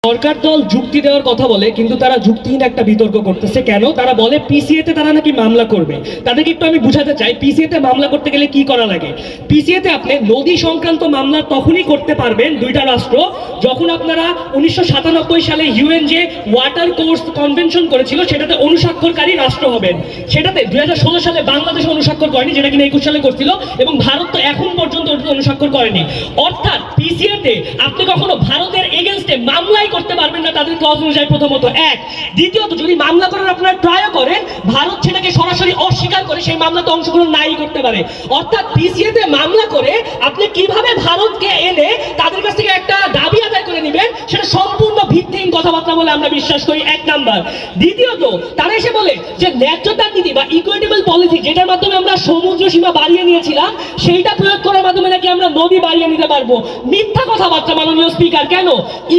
সরকার দল যুক্তি দেওয়ার কথা বলে, কিন্তু তারা যুক্তিহীন একটা বিতর্ক করতেছে। কেন? তারা বলে পিসিএ তে তারা নাকি মামলা করবে। তাদেরকে একটু আমি বুঝাতে চাই, পিসিএ তে মামলা করতে গেলে কি করা লাগে। পিসিএ তে আপনি নদী সংক্রান্ত মামলা তখনই করতে পারবেন দুইটা রাষ্ট্র, যখন আপনারা 1997 সালে ইউএন যে ওয়াটার কোর্স কনভেনশন করেছিল, সেটাতে অনুস্বাক্ষরকারী রাষ্ট্র হবেন। সেটাতে 2016 সালে বাংলাদেশ অনুস্বাক্ষর করেনি, যেটা কিনা 21 সালে করছিল, এবং ভারত তো এখন পর্যন্ত অনুস্বাক্ষর করেনি। অর্থাৎ পিসিএ তে আপনি কখনো ভারতের এগেইনস্টে মামলাই করতে পারবেন না তাদের ক্লজ অনুযায়ী, প্রথমত। এক, দ্বিতীয়ত যদি মামলা করার আপনারা ট্রাই করেন, ভারত সেটাকে সরাসরি অস্বীকার করে সেই মামলাতে অংশগ্রহণ নাই করতে পারে। অর্থাৎ পিসিএ তে মামলা করে আপনি কিভাবে ভারতকে এনে তাদের কাছ থেকে একটা দাবি আদায় করে নেবেন, সেটা সম্পূর্ণ ভিত্তিহীন কথাবার্তা বলে আমরা বিশ্বাস করি। 1 নাম্বার। দ্বিতীয়ত, তারা এসে বলে যে ন্যায্যতার নীতি বা ইকুইটেবল পলিসি, যেটার মাধ্যমে আমরা সমুদ্র সীমা বাড়িয়ে নিয়েছিলাম, সেইটা প্রয়োগ করার মাধ্যমে নাকি আমরা নদী বাড়িয়ে নিতে পারবো। মিথ্যা কথাবার্তা মাননীয় স্পিকার। কেন?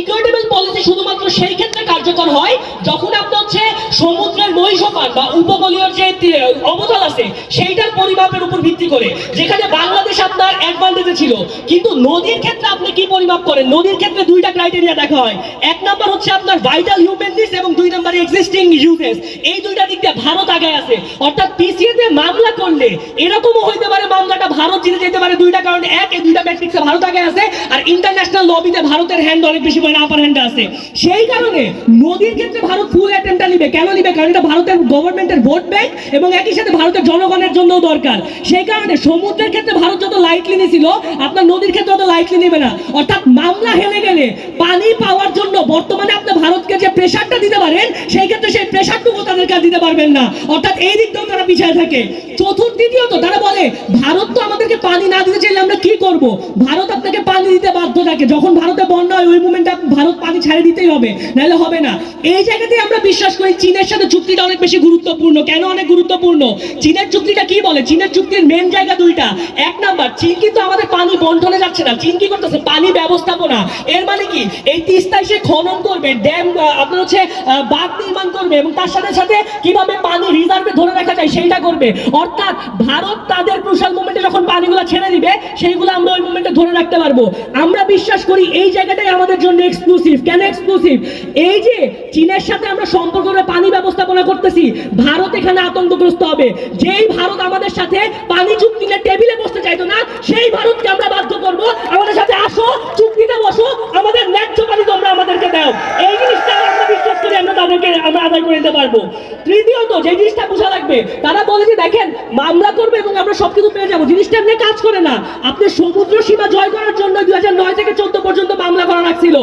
ইকুইটেবল পলিসি শুধুমাত্র সেই ক্ষেত্রে কার্যকর হয় যখন আপনি হচ্ছে সমুদ্রের নৈশ তাপমান বা উপকূলীয় যে অবতল আছে সেইটার পরিমাপের উপর ভিত্তি করে, যেখানে বাংলাদেশ আপনার অ্যাডভান্টেজে ছিল। কিন্তু নদীর ক্ষেত্রে আপনি কি পরিমাপ করেন? নদীর ক্ষেত্রে দুইটা ক্রাইটেরিয়া দেখা হয়। এক নাম্বার হচ্ছে আপনার ভাইটাল হিউম্যান নিডস এবং দুই নাম্বার এক্সিস্টিং ইউজেস। এই দুইটা দিক দিয়ে ভারত আগায় আছে। অর্থাৎ পিসিএ তে মামলা করলে এরকমও হইতে পারে মামলাটা ভারত জিতে যেতে পারে। দুইটা কারণে, এক, এই দুইটা ম্যাট্রিক্সে ভারত আগায় আছে, আর ইন্টারন্যাশনাল লবিতে ভারতের হ্যান্ড অনেক বেশি পরিমাণে আপার হ্যান্ডে আছে। সেই কারণে নদীর ক্ষেত্রে ভারত ফুল অ্যাটেম্পটা নিবে। কেন নিবে? কারণ এটা ভারতের গভর্নমেন্টের ভোট ব্যাংক এবং একই সাথে ভারতের জনগণের জন্যও দরকার। সেই কারণে সমুদ্রের ক্ষেত্রে ভারত যত লাইটলি নিছিল, আপনার নদীর ক্ষেত্রে অত লাইটলি নেবে না। অর্থাৎ মামলা হেরে গেলে পানি পাওয়ার জন্য বর্তমানে আপনি ভারতকে যে প্রেশারটা দিতে পারেন, সেই ক্ষেত্রে সেই প্রেশারটুকু তাদের কাছে দিতে পারবেন না। অর্থাৎ এই দিক দিয়েও তারা পিছিয়ে থাকে। দ্বিতীয়ত তারা বলে ভারত তো আমাদেরকে পানি না দিতে চাইলে আমরা কি করব? ভারত আপনাকে পানি দিতে বাধ্য থাকে। যখন ভারতে বন্যা হয় ওই মুমেন্টে ভারত পানি ছেড়ে দিতেই হবে, নাহলে হবে না। এই জায়গাতেই আমরা বিশ্বাস করি চীনের সাথে চুক্তিটা অনেক বেশি গুরুত্বপূর্ণ। কেন অনেক গুরুত্বপূর্ণ? চীনের চুক্তিটা কি বলে? চীনের চুক্তির মেন জায়গা দুইটা। এক নাম্বার, চীন কিন্তু আমাদের পানি বন্টনে যাচ্ছে না, চীন কি করতেছে? পানি ব্যবস্থাপনা। এর মানে কি? এই তিস্তায় সে খনন করবে, ড্যাম আপনার হচ্ছে বাঁধ নির্মাণ করবে এবং তার সাথে সাথে কিভাবে পানি রিজার্ভে ধরে রাখা যায় সেইটা করবে। অর্থাৎ ভারত তাদের ক্রুশাল মোমেন্টে যখন পানিগুলো ছেড়ে দিবে, সেইগুলো আমরা ওই মোমেন্টে ধরে রাখতে পারবো। আমরা বিশ্বাস করি এই জায়গাটাই আমাদের জন্য এক্সক্লুসিভ। কেন এক্সক্লুসিভ? এই যে চীনের সাথে আমরা সম্পর্ক করে পানি ব্যবস্থাপনা করতেছি, ভারত এখানে আতঙ্কগ্রস্ত হবে। যেই ভারত আমাদের সাথে পানি চুক্তি নিয়ে টেবিলে বসতে চাইতো না, সেই ভারতকে আমরা বাধ্য করব আমাদের সাথে আসো, চুক্তিতে বসো, আমাদের ন্যায্য পানি তোমরা আমাদেরকে দাও। এই জিনিসটা আমরা বিশ্বাস করি আমরা তাদেরকে আমরা আদায় করে নিতে পারবো। তৃতীয়ত যে জিনিসটা বোঝা লাগবে, তারা বলে যে দেখেন মামলা করবে এবং আমরা সবকিছু পেয়ে যাবো। জিনিসটা এমনি কাজ করে না। আপনি সমুদ্র সীমা জয় করার জন্য 2009 থেকে 14 পর্যন্ত মামলা করা রাখছিল।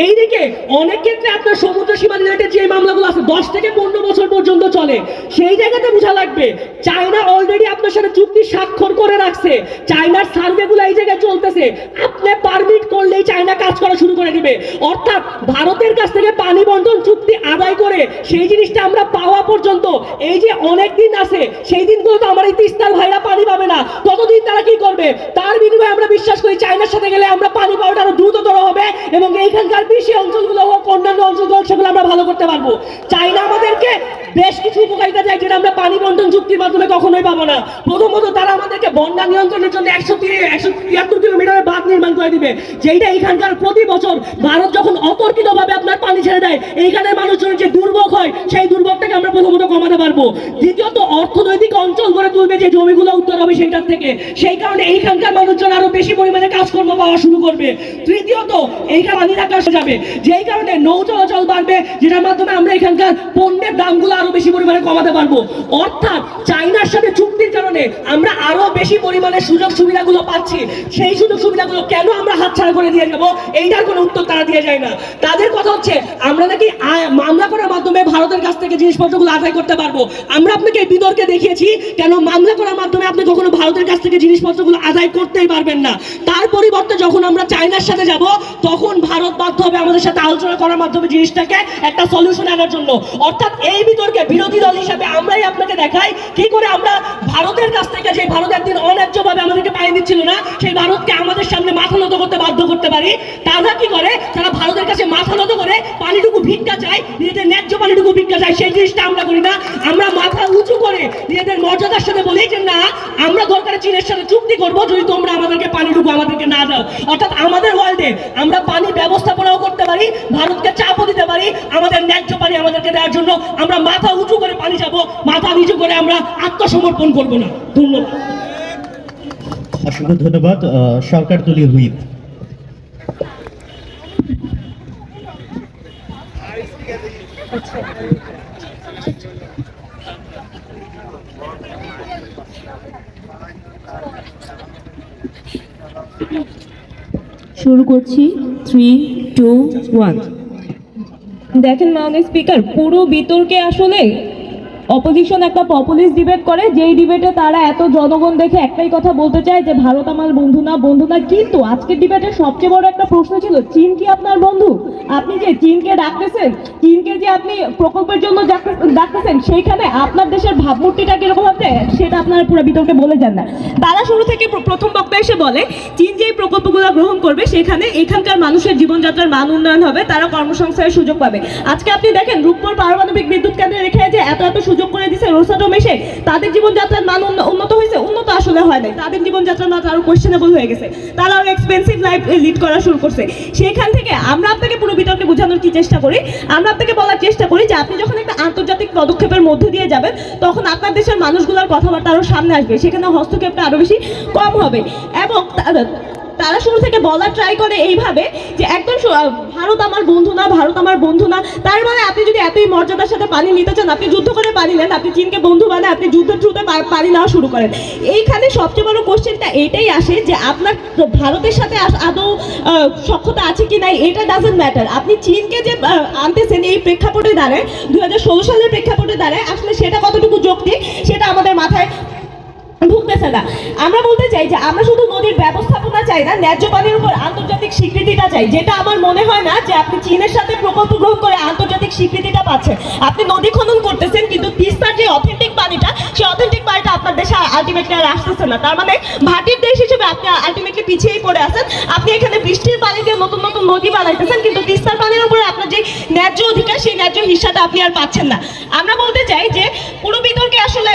এইদিকে অনেক ক্ষেত্রে আপনার সমুদ্র সীমা রিলেটেড যে মামলাগুলো আছে 10 থেকে 15 বছর পর্যন্ত চলে। সেই জায়গাতে বোঝা লাগবে চায়না অলরেডি আপনার সাথে চুক্তি স্বাক্ষর করে রাখছে। চায়নার সার্ভেগুলো এই জায়গায় চলতেছে। আপনি পারমিট করলেই চায়না কাজ করা শুরু করে দিবে। অর্থাৎ ভারতের কাছ থেকে পানি বন্টন চুক্তি আদায় করে সেই জিনিসটা আমরা পাওয়া পর্যন্ত এই যে অনেক দিন আছে, সেই দিনগুলো তো আমার এই তিস্তার ভাইরা পানি পাবে না। ততদিন তারা কি করবে? তার বিনিময়ে আমরা বিশ্বাস করি চায়নার সাথে গেলে আমরা পানি পাওয়াটা আরো দ্রুততর হবে এবং এইখানকার কৃষি অঞ্চলগুলো হোক, অন্যান্য অঞ্চলগুলো সেগুলো আমরা ভালো করতে পারবো। চায়না আমাদেরকে বেশ কিছু উপকারিতা চাই যেটা আমরা পানি বন্টন চুক্তির মাধ্যমে কখনোই পাবো না। প্রথমত তারা আমাদেরকে বন্যা নিয়ন্ত্রণের জন্য 173 কিলোমিটারের বাঁধ নির্মাণ করে দিবে, যেটা এইখানকার প্রতি বছর ভারত যখন অতর্কিতভাবে আপনার পানি ছেড়ে দেয়, এইখানের মানুষজনের যে দুর্ভোগ হয় সেই দুর্ভোগটাকে আমরা প্রথমত কমাতে পারবো। দ্বিতীয়ত অর্থনৈতিক অঞ্চল গড়ে তুলবে, যে জমিগুলো উত্তর হবে সেইটার থেকে। সেই কারণে এইখানকার মানুষজন আরো বেশি পরিমাণে কাজকর্ম পাওয়া শুরু করবে। তৃতীয়ত এইখানে পানির আকাশ যাবে, যেই কারণে নৌ চলাচল বাড়বে, যেটার মাধ্যমে আমরা এখানকার পণ্যের দামগুলো আরো বেশি পরিমাণে কমাতে পারবো। অর্থাৎ চায়নার সাথে চুক্তির কারণে আমরা আরো বেশি পরিমাণে সুযোগ সুবিধাগুলো পাচ্ছি। সেই সুযোগ সুবিধাগুলো কেন আমরা হাতছাড়া করে দিয়ে যাবো? এইটার কোনো উত্তর তারা দিয়ে যায় না। তাদের কথা হচ্ছে আমরা নাকি মামলা করার মাধ্যমে ভারতের কাছ থেকে জিনিসপত্রগুলো আদায় করতে পারবো। আমরা আপনাকে এই বিতর্কে দেখিয়েছি কেন মামলা করার মাধ্যমে আপনি কখনো ভারতের কাছ থেকে জিনিসপত্রগুলো আদায় করতেই পারবেন না। তার পরিবর্তে যখন আমরা চায়নার সাথে যাব, তখন ভারত বাধ্য হবে আমাদের সাথে আলোচনা করার মাধ্যমে জিনিসটাকে একটা সলিউশন আনার জন্য। অর্থাৎ এই বিতর্কে বিরোধী দল হিসাবে আমরাই আপনাকে দেখাই কি করে আমরা ভারতের কাছ থেকে, যে ভারত একদিন অন্যায্যভাবে আমাদেরকে পানি দিচ্ছিল না, সেই ভারতকে আমাদের সামনে মাথা নত করতে বাধ্য করতে পারি। তারা কি করে? তারা ভারতের কাছে মাথা নত করে পানিটুকু ভিক্ষা চায়, নিজেদের ন্যায্য পানিটুকু ভিক্ষা চায়। সেই জিনিসটা আমরা করি না। আমরা মাথা উঁচু করে নিজেদের মর্যাদার সাথে বলি যে না, আমরা দরকারে চীনের সাথে চুক্তি করবো যদি তোমরা আমাদেরকে পানিটুকু আমাদেরকে না দাও। অর্থাৎ আমাদের ওয়ার্ল্ডে আমরা পানি ব্যবস্থাপনাও করতে পারি, ভারতকে চাপও দিতে পারি আমাদের ন্যায্য পানি আমাদেরকে দেওয়ার জন্য। আমরা মাথা উঁচু করে পানি যাবো, মাথা নিচু করে আমরা আত্মসমর্পণ করবো না। ধন্যবাদ। অসংখ্য ধন্যবাদ। সরকার দলীয় হুইপ। শুরু করছি 3, 2, 1। দেখেন মাননীয় স্পিকার, পুরো বিতর্কে আসলে অপোজিশন একটা পপুলিস্ট ডিবেট করে, যেই ডিবেটে তারা এত জনগণ দেখে একটাই কথা বলতে চায় যে ভারত আমার বন্ধু না, বন্ধু না। কিন্তু আজকের ডিবেটের সবচেয়ে বড় একটা প্রশ্ন ছিল, চীন কি আপনার বন্ধু? আপনি যে চীনকে ডাকতেছেন, চীনকে যে আপনি প্রকল্পের জন্য ডাকতেছেন, সেইখানে আপনার দেশের ভাবমূর্তিটা কিরকম হবে সেটা আপনারা পুরো বিতর্কে বলে যান না। তারা শুরু থেকে প্রথম বক্তা এসে বলে চীন যে প্রকল্পগুলো গ্রহণ করবে সেখানে এখানকার মানুষের জীবনযাত্রার মান উন্নয়ন হবে, তারা কর্মসংস্থানের সুযোগ পাবে। আজকে আপনি দেখেন রূপপুর পারমাণবিক বিদ্যুৎ কেন্দ্রে রেখে যে এত সুযোগ সুযোগ করে দিছে রোসাডম এসে তাদের জীবনযাত্রার মান উন্নত হয়েছে? উন্নত আসলে হয় নাই, তাদের জীবনযাত্রার মান আরো কোয়েশ্চেনেবল হয়ে গেছে, তারা আরো এক্সপেন্সিভ লাইফ লিড করা শুরু করছে। সেখান থেকে আমরা আপনাকে পুরো বিতর্কে বোঝানোর কি চেষ্টা করি, আমরা আপনাকে বলার চেষ্টা করি যে আপনি যখন একটা আন্তর্জাতিক পদক্ষেপের মধ্যে দিয়ে যাবেন তখন আপনার দেশের মানুষগুলোর কথাবার্তা আরো সামনে আসবে, সেখানে হস্তক্ষেপটা আরো বেশি কম হবে। এবং তারা শুরু থেকে বলার ট্রাই করে এইভাবে যে একদম ভারত আমার বন্ধু না, ভারত আমার বন্ধু না। তার মানে আপনি যদি এতই মর্যাদার সাথে পানি নিতে চান, আপনি যুদ্ধ করে পানি নেন, আপনি চীনকে বন্ধু বানায় আপনি যুদ্ধের থ্রুতে পানি নেওয়া শুরু করেন। এইখানে সবচেয়ে বড় কোশ্চেনটা এইটাই আসে যে আপনার ভারতের সাথে আদৌ সক্ষতা আছে কি নাই এটা ডাজেন্ট ম্যাটার। আপনি চীনকে যে আনতেছেন এই প্রেক্ষাপটে দাঁড়ায়, 2016 সালের প্রেক্ষাপটে দাঁড়ায়, আসলে সেটা কতটুকু যৌক্তিক সেটা আমাদের মাথায় ঢুকতেছে না। আমরা বলতে চাই যে আমরা শুধু নদীর ব্যবস্থাপনা চাই না, ন্যায্য পানির উপর আন্তর্জাতিক স্বীকৃতিটা চাই, যেটা আমার মনে হয় না যে আপনি চীনের সাথে প্রকল্প গ্রহণ করে আন্তর্জাতিক স্বীকৃতিটা পাচ্ছেন। আপনি নদী খনন করতেছেন কিন্তু তিস্তার যে অথেন্টিক পানিটা, সেই অথেন্টিক পানিটা আপনার দেশে আলটিমেটলি আর আসতেছে না। তার মানে ভাটির দেশ হিসেবে আপনি আলটিমেটলি পিছিয়েই পড়ে আছেন। আপনি এখানে বৃষ্টির পানি দিয়ে নতুন নতুন নদী বানাইতেছেন কিন্তু তিস্তার পানির উপরে আপনার যে ন্যায্য অধিকার সেই ন্যায্য হিস্সাটা আপনি আর পাচ্ছেন না। আমরা বলতে চাই যে পুরো বিতর্কে আসলে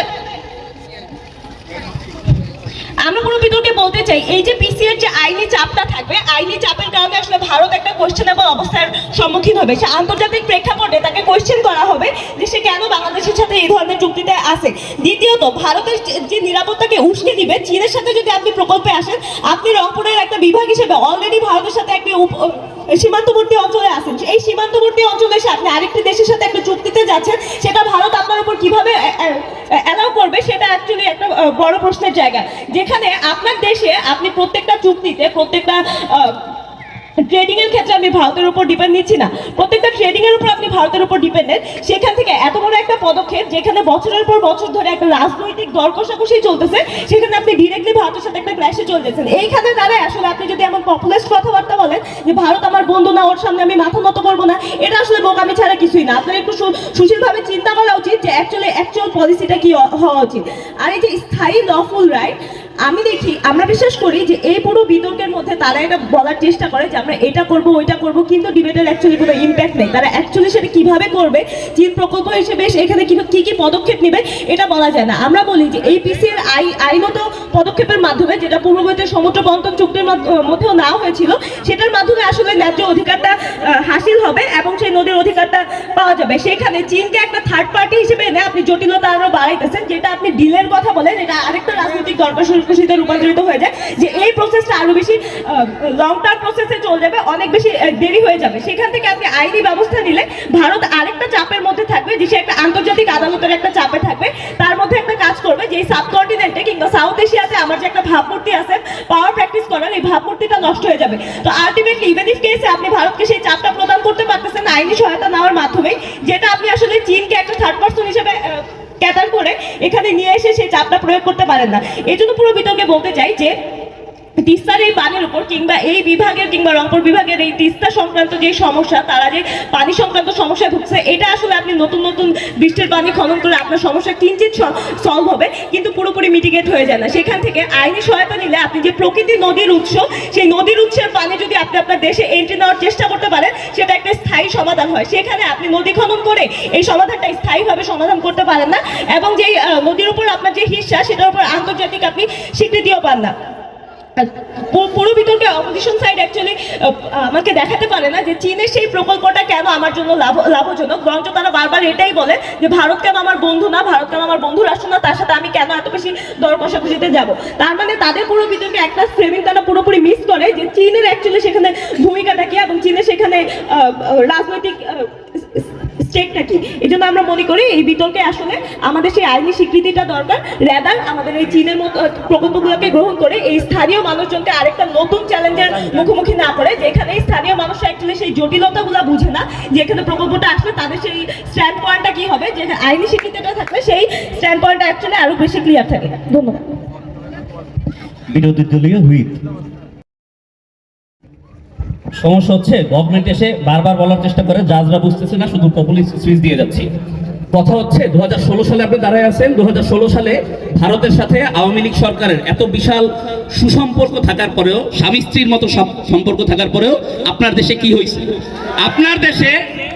বলতে চাই এই যে পিসিএর যে আইনি চাপটা থাকবে, আইনি চাপের কারণে আসলে ভারত একটা কোয়েশ্চেনেবল অবস্থার সম্মুখীন হবে। সে আন্তর্জাতিক প্রেক্ষাপটে তাকে কোয়েশ্চেন করা হবে যে সে কেন বাংলাদেশের সাথে এই ধরনের চুক্তিতে আসে। দ্বিতীয়ত, ভারতের যে নিরাপত্তাকে উস্কে দিবে, চীনের সাথে যদি আপনি প্রকল্পে আসেন, আপনি রংপুরের একটা বিভাগ হিসেবে অলরেডি ভারতের সাথে একটি সীমান্তবর্তী অঞ্চলে আছেন। এই সীমান্তবর্তী অঞ্চলে এসে আপনি আরেকটি দেশের সাথে একটা চুক্তিতে যাচ্ছেন, সেটা ভারত আপনার উপর কিভাবে অ্যালাউ করবে সেটা অ্যাকচুয়ালি একটা বড় প্রশ্নের জায়গা। যেখানে আপনার দেশে আপনি প্রত্যেকটা চুক্তিতে, প্রত্যেকটা ট্রেডিং এর ক্ষেত্রে আমি ভারতের উপর ডিপেন্ড নিচ্ছি না, প্রত্যেকটা ট্রেডিং এর উপর আপনি ভারতের উপর ডিপেন্ডেন্ট। সেখান থেকে এত বড় একটা পদক্ষেপ যেখানে বছরের পর বছর ধরে একটা রাজনৈতিক দর কষাকষি চলতেছে, সেখানে আপনি ডিরেক্টলি ভারতের সাথে একটা ক্ল্যাশে চলে যাচ্ছেন। এইখানে দাঁড়ায় আসলে আপনি যদি এমন পপুলিস্ট কথাবার্তা বলেন যে ভারত আমার বন্ধু না, ওর সামনে আমি মাথা নত করবো না, এটা আসলে বোকামি ছাড়া কিছুই না। আপনার একটু সুশীলভাবে চিন্তা করা উচিত যে অ্যাকচুয়াল পলিসিটা কি হওয়া উচিত। আর এই যে স্থায়ী লফুল রাইট, আমি দেখি, আমরা বিশ্বাস করি যে এই পুরো বিতর্কের মধ্যে তারা এটা বলার চেষ্টা করে যে আমরা এটা করব ওইটা করব, কিন্তু ডিবেটের অ্যাকচুয়ালি কোনো ইম্প্যাক্ট নেই। তারা অ্যাকচুয়ালি সেটা কিভাবে করবে, চীন প্রকল্প হিসেবে এখানে কি কি পদক্ষেপ নেবে এটা বলা যায় না। আমরা বলি যে এই পিসির আইনত পদক্ষেপের মাধ্যমে, যেটা পূর্ববর্তী সমুদ্র বন্টন চুক্তির মধ্যেও নেওয়া হয়েছিল, সেটার মাধ্যমে আসলে ন্যায্য অধিকারটা হাসিল হবে এবং সেই নদীর অধিকারটা পাওয়া যাবে। সেখানে চীনকে একটা থার্ড পার্টি হিসেবে এনে আপনি জটিলতা আরো বাড়াইতেছেন, যেটা আপনি ডিলের কথা বলেন, এটা আরেকটা রাজনৈতিক দরকার রূপান্তরিত হয়ে যায়, যে এই প্রসেসটা আরো বেশি লং টার্ম প্রসেসে চলে যাবে, অনেক বেশি দেরি হয়ে যাবে। সেখান থেকে আপনি আইনি ব্যবস্থা নিলে ভারত আরেকটা চাপের মধ্যে থাকবে, যে সে একটা আন্তর্জাতিক আদালতের একটা চাপে থাকবে। তার মধ্যে একটা কাজ করবে যে সাবকন্টিনেন্টে কিংবা সাউথ এশিয়াতে আমার যে একটা ভাবমূর্তি আছে পাওয়ার প্র্যাকটিস করার, এই ভাবমূর্তিটা নষ্ট হয়ে যাবে। তো আলটিমেটলি ইভেন ইফ কেসে আপনি ভারতকে সেই চাপটা প্রদান করতে পারতেছেন আইনি সহায়তা নেওয়ার মাধ্যমে, যেটা আপনি আসলে চীনকে একটা থার্ড পার্সন হিসেবে ক্যাটার করে এখানে নিয়ে এসে সেই চাপটা প্রয়োগ করতে পারেন না। এই জন্য পুরো বিতর্কে বলতে চাই যে তিস্তার এই পানির উপর কিংবা এই বিভাগের কিংবা রংপুর বিভাগের এই তিস্তা সংক্রান্ত যে সমস্যা, তারা যে পানি সংক্রান্ত সমস্যায় ভুগছে, এটা আসলে আপনি নতুন নতুন বৃষ্টির পানি খনন করে আপনার সমস্যা কিঞ্চিত সলভ হবে, কিন্তু পুরোপুরি মিটিগেট হয়ে যায় না। সেখান থেকে আইনি সহায়তা নিলে আপনি যে প্রকৃতি নদীর উৎস, সেই নদীর উৎসের পানি যদি আপনি আপনার দেশে এন্ট্রি নেওয়ার চেষ্টা করতে পারেন, সেটা একটা স্থায়ী সমাধান হয়। সেখানে আপনি নদী খনন করে এই সমাধানটা স্থায়ীভাবে সমাধান করতে পারেন না, এবং যেই নদীর উপর আপনার যে হিস্সা, সেটার উপর আন্তর্জাতিক আপনি স্বীকৃতিও পান না। পুরো বিতর্কে অপোজিশন সাইড অ্যাকচুয়ালি আমাকে দেখাতে পারে না যে চীনের সেই প্রকল্পটা কেন আমার জন্য লাভজনক, বরঞ্চ তারা বারবার এটাই বলে যে ভারত কেন আমার বন্ধু না, ভারত কেন আমার বন্ধু রাষ্ট্র না, তার সাথে আমি কেন এত বেশি দর কষাকষিতে যাব। তার মানে তাদের পুরো বিতর্কে একটা ফ্রেমিং তারা পুরোপুরি মিস করে যে চীনের অ্যাকচুয়ালি সেখানে ভূমিকাটা কি এবং চীনের সেখানে রাজনৈতিক স্টেকটা কি। এই জন্য আমরা মনে করি এই বিতর্কে আসলে আমাদের সেই আইনি স্বীকৃতিটা দরকার, রেদার আমাদের এই চীনের মতো প্রকল্পগুলোকে গ্রহণ করে এই স্থানীয় মানুষজনকে আরেকটা নতুন চ্যালেঞ্জের মুখোমুখি না করে, যেখানে স্থানীয় মানুষরা অ্যাকচুয়ালি সেই জটিলতাগুলো বুঝে না, যেখানে প্রকল্পটা আসলে তাদের সেই স্ট্যান্ড পয়েন্টটা কি হবে, যে আইনি স্বীকৃতিটা থাকলে সেই স্ট্যান্ড পয়েন্টটা অ্যাকচুয়ালি আরো বেশি ক্লিয়ার থাকে। ধন্যবাদ। বিরোধী দলীয় হুইপ। সমস্যা হচ্ছে গভর্নমেন্ট এসে বারবার বলার চেষ্টা করে, জাজরা বুঝতেছে না, শুধু পপুলিস্ট সুইচ দিয়ে যাচ্ছি। কথা হচ্ছে 2016 সালে আপনি দাঁড়ায় আছেন, 2016 সালে ভারতের সাথে আওয়ামী লীগ সরকারের এত বিশাল সুসম্পর্ক থাকার পরেও, স্বামী স্ত্রীর মতো সব সম্পর্ক থাকার পরেও আপনার দেশে কি হয়েছে? আপনার দেশে